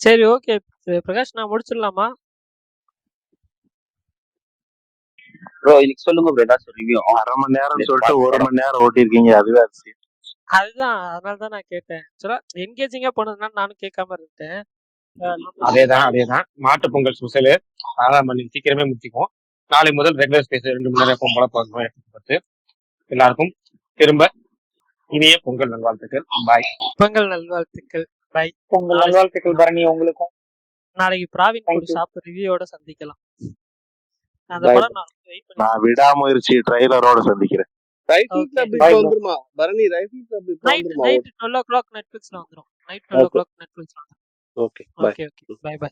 சரி, ஓகே. பிரகாஷ் நான் முடிச்சிடலாமா? ப்ரோ இன்னைக்கு சொல்லுங்க ப்ரோ ஏதாச்சும் ரிவ்யூ. அரை மணி நேரம் சொல்லிட்டு 1 மணி நேரம் ஓட்டிருக்கீங்க, அதுவே அதிசயம். அதுதான், அதனால தான் நான் கேட்டேன். ஆக்சுவலா என்கேஜிங்கா போனதுனால நானும் கேட்காம இருந்துட்டேன். அதேதான் மாட்டு பொங்கல் ஸ்பெஷல். அதான் பண்ணி சீக்கிரமே முடிச்சுக்குவோம். நாளை முதல் ரெகுலர் ஸ்பேஸ் 2 மணி நேரம் எப்பவும் போல பார்க்கணும். எடுத்து எல்லாருக்கும் திரும்ப இனிய பொங்கல் நல்வாழ்த்துக்கள். பாய். பொங்கல் நல்வாழ்த்துக்கள். பை. பொங்கல் நல்வாழ்த்துக்கள் பரணி உங்களுக்கும். நாளைக்கு பிராவின் Thank ஒரு you. ஷாப் ரிவ்யூவோட சந்திக்கலாம். அந்த Bye. படம் நான் வெயிட் பண்ணி நான் விடாமுயற்சி ட்ரைலரோட சந்திக்கிறேன். Rifle okay. கிளப் Bye இப்ப bro. வந்துருமா பரணி? ரைஃபிள் கிளப் இப்ப நைட் வந்துருமா? நைட் 12 o'clock நெட்ஃபிளிக்ஸ்ல வந்துரும். நைட் 12 ஓகே o'clock நெட்ஃபிளிக்ஸ்ல வந்துரும். Okay bye. Okay, okay. Bye by.